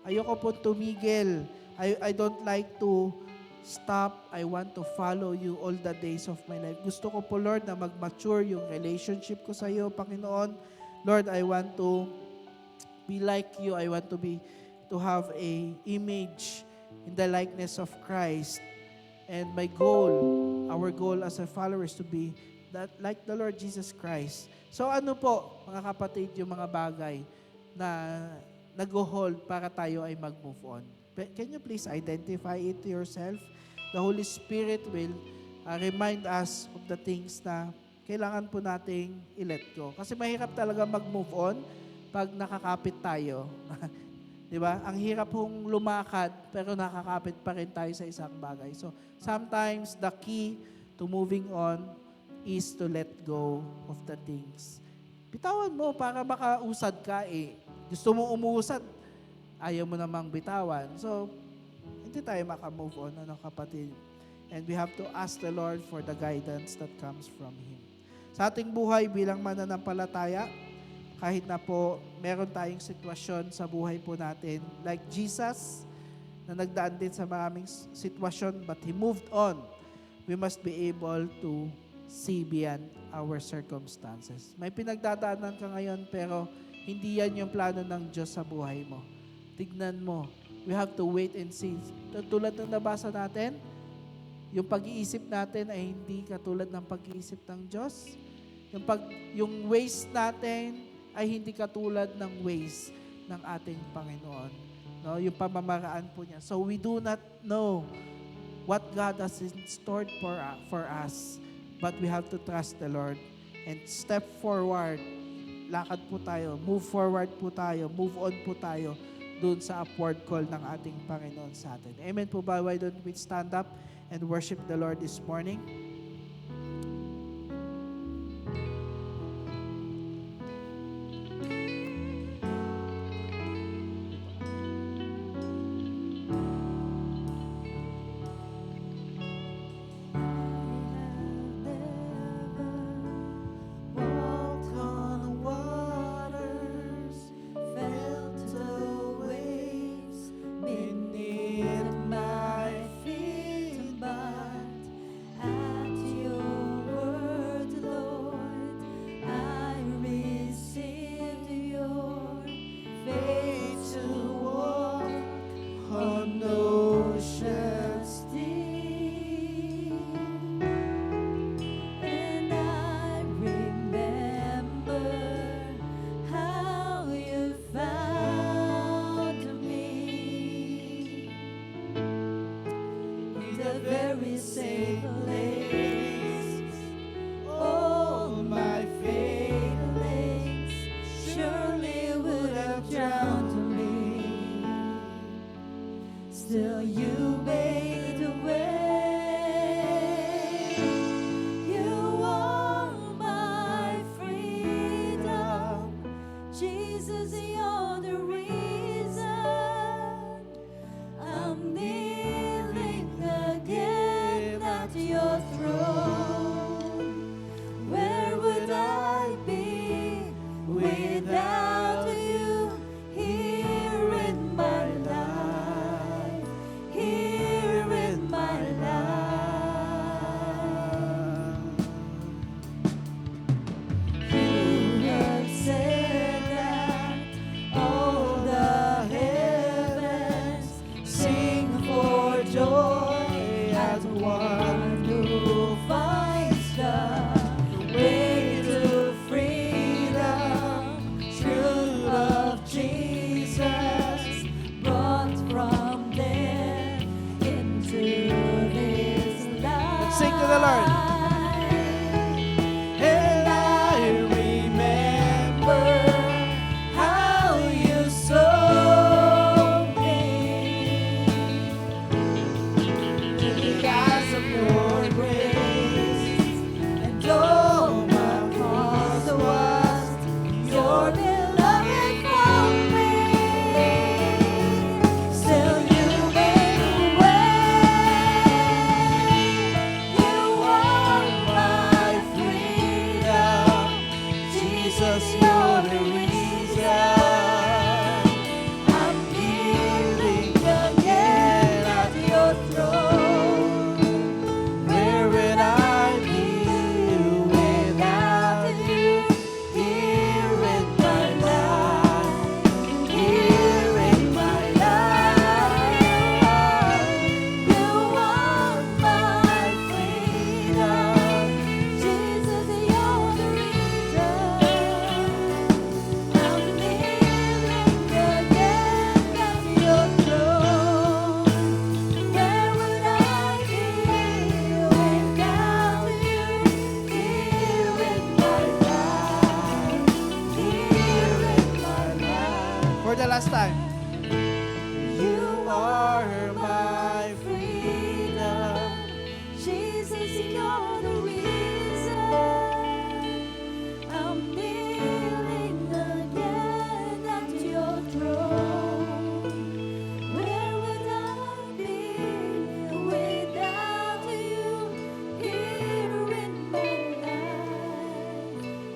ayoko po tumigil. I don't like to stop. I want to follow you all the days of my life. Gusto ko po, Lord, na mag-mature yung relationship ko sa iyo, Panginoon. Lord, I want to be like you. I want to have a image in the likeness of Christ. And my goal, our goal as a follower is to be that like the Lord Jesus Christ. So ano po, mga kapatid, yung mga bagay na nag-hold para tayo ay mag-move on. Can you please identify it to yourself? The Holy Spirit will remind us of the things na kailangan po nating i-let go. Kasi mahirap talaga mag-move on pag nakakapit tayo. Di ba? Ang hirap hong lumakad, pero nakakapit pa rin tayo sa isang bagay. So, sometimes the key to moving on is to let go of the things. Bitawan mo para makausad ka eh. Gusto mo umuusad, ayaw mo namang bitawan. So, hindi tayo makamove on, ano kapatid? And we have to ask the Lord for the guidance that comes from Him. Sa ating buhay bilang mananampalataya, kahit na po meron tayong sitwasyon sa buhay po natin, like Jesus, na nagdaan din sa maraming sitwasyon, but He moved on. We must be able to see beyond our circumstances. May pinagdadaanan ka ngayon, pero hindi yan yung plano ng Diyos sa buhay mo. Tignan mo. We have to wait and see. Tulad ng nabasa natin, yung pag-iisip natin ay hindi katulad ng pag-iisip ng Diyos. Yung ways natin ay hindi katulad ng ways ng ating Panginoon. No, yung pamamaraan po niya. So we do not know what God has in store for us, but we have to trust the Lord and step forward. Lakad po tayo, move forward po tayo, move on po tayo dun sa upward call ng ating Panginoon sa atin. Amen po ba? Why don't we stand up and worship the Lord this morning? Beneath my feet, but last time. You are my freedom. Jesus, you're the reason I'm kneeling again at your throne. Where would I be without you? Here in my life,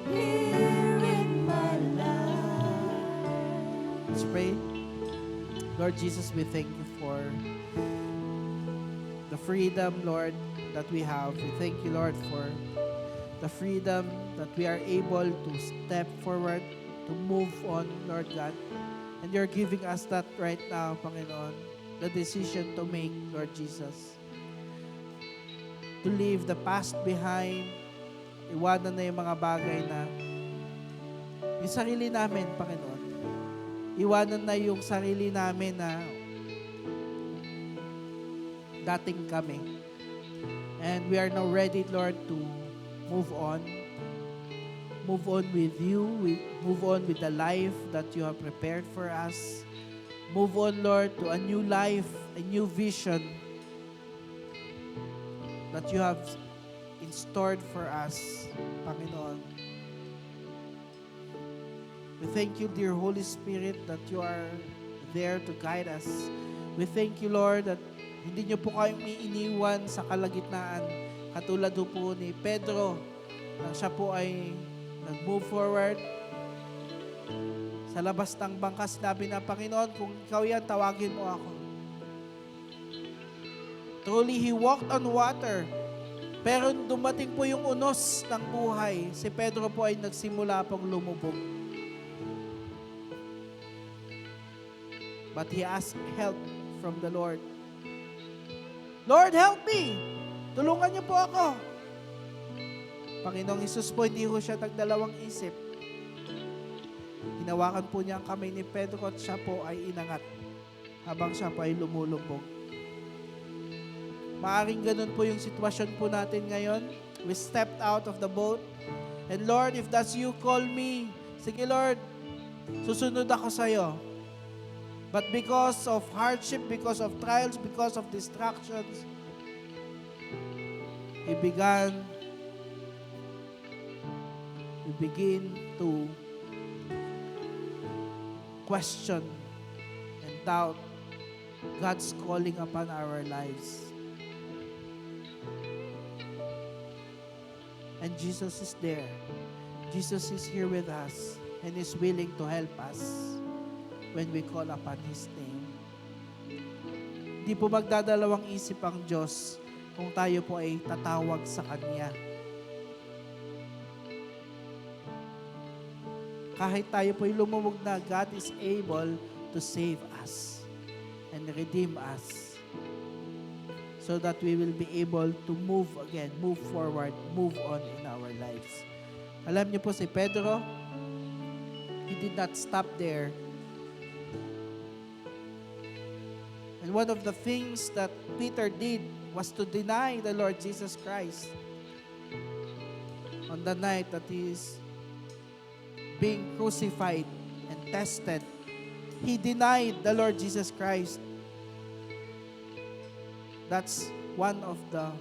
here in my life. Let's pray. Lord Jesus, we thank you for the freedom, Lord, that we have. We thank you, Lord, for the freedom that we are able to step forward, to move on, Lord God. And you're giving us that right now, Panginoon, the decision to make, Lord Jesus. To leave the past behind, iwanan na yung mga bagay na yung sarili namin, Panginoon. Iwanan na yung sarili namin na dating kami. And we are now ready, Lord, to move on. Move on with you. Move on with the life that you have prepared for us. Move on, Lord, to a new life, a new vision that you have in store for us, Panginoon. We thank you, dear Holy Spirit, that you are there to guide us. We thank you, Lord, that hindi niyo po kayong iniwan sa kalagitnaan. Katulad po ni Pedro, na siya po ay nag-move forward. Sa labas ng bangka, sinabi na, Panginoon, kung ikaw yan, tawagin mo ako. Truly, he walked on water. Pero dumating po yung unos ng buhay. Si Pedro po ay nagsimula pong lumubog. But he asked help from the Lord. Lord, help me! Tulungan niyo po ako. Panginoong Hesus po, hindi ko siya nagdalawang isip. Hinawakan po niya ang kamay ni Pedro at siya po ay inangat habang siya po ay lumulubog. Maaring ganun po yung sitwasyon po natin ngayon. We stepped out of the boat. And Lord, if that's you, call me. Sige Lord, susunod ako sa'yo. But because of hardship, because of trials, because of distractions, we begin to question and doubt God's calling upon our lives. And Jesus is there. Jesus is here with us and is willing to help us when we call upon His name. Hindi po magdadalawang isip ang Diyos kung tayo po ay tatawag sa Kanya. Kahit tayo po ay lumubog na, God is able to save us and redeem us so that we will be able to move again, move forward, move on in our lives. Alam niyo po si Pedro, he did not stop there. And one of the things that Peter did was to deny the Lord Jesus Christ. On the night that he is being crucified and tested, he denied the Lord Jesus Christ. That's one of the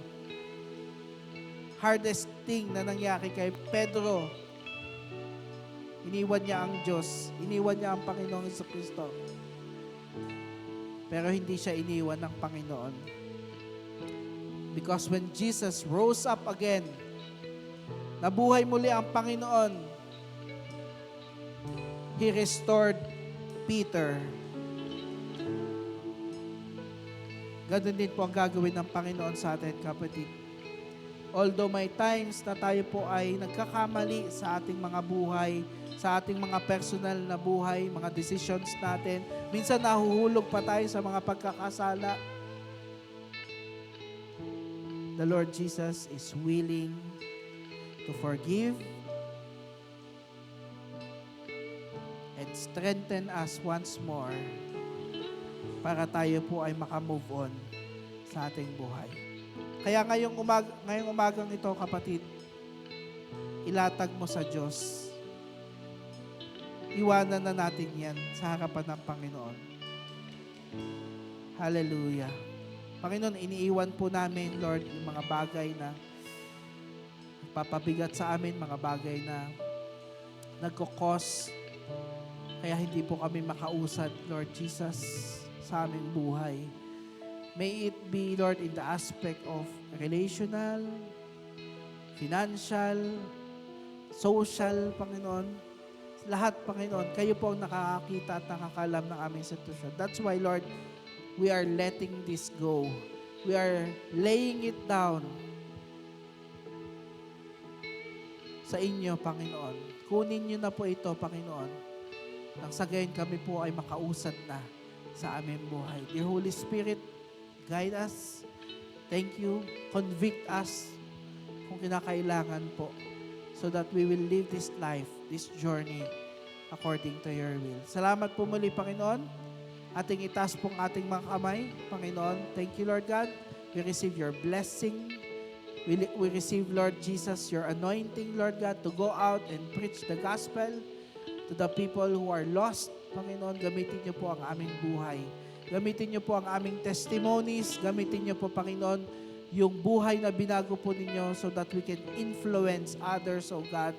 hardest thing na nangyari kay Pedro. Iniwan niya ang Diyos, iniwan niya ang Panginoong Jesucristo. Pero hindi siya iniwan ng Panginoon. Because when Jesus rose up again, nabuhay muli ang Panginoon, He restored Peter. Ganun din po ang gagawin ng Panginoon sa atin, kapatid. Although may times na tayo po ay nagkakamali sa ating mga buhay, sa ating mga personal na buhay, mga decisions natin. Minsan nahuhulog pa tayo sa mga pagkakasala. The Lord Jesus is willing to forgive and strengthen us once more para tayo po ay makamove on sa ating buhay. Kaya ngayong umagang ito, kapatid, ilatag mo sa Diyos iwanan na natin yan sa harapan ng Panginoon. Hallelujah. Panginoon, iniiwan po namin, Lord, yung mga bagay na papabigat sa amin, mga bagay na nagkukos, kaya hindi po kami makausad, Lord Jesus, sa aming buhay. May it be, Lord, in the aspect of relational, financial, social, Panginoon. Lahat, Panginoon, kayo po ang nakakakita at nakakalam ng aming sitwasyon. That's why, Lord, we are letting this go. We are laying it down sa inyo, Panginoon. Kunin niyo na po ito, Panginoon. Nang sa gayon kami po ay makausad na sa aming buhay. Dear Holy Spirit, guide us. Thank you. Convict us kung kinakailangan po so that we will live this life, this journey according to your will. Salamat po muli, Panginoon. Ating itaas pong ating mga kamay, Panginoon. Thank you, Lord God. We receive your blessing. We receive, Lord Jesus, your anointing, Lord God, to go out and preach the gospel to the people who are lost. Panginoon, gamitin niyo po ang aming buhay. Gamitin niyo po ang aming testimonies. Gamitin niyo po, Panginoon, yung buhay na binago po ninyo so that we can influence others, oh God.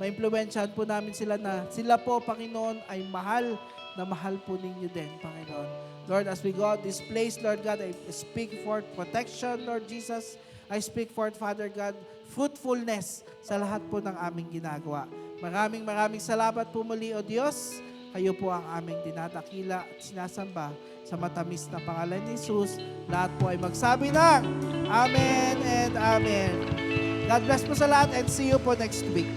Ma-influensyahan po namin sila na sila po, Panginoon, ay mahal na mahal po ninyo din, Panginoon. Lord, as we go out this place, Lord God, I speak forth protection, Lord Jesus. I speak forth, Father God, fruitfulness sa lahat po ng aming ginagawa. Maraming salamat po muli, O Diyos. Kayo po ang aming dinadakila at sinasamba sa matamis na pangalan ni Jesus. Lahat po ay magsabi ng Amen and Amen. God bless po sa lahat and see you po next week.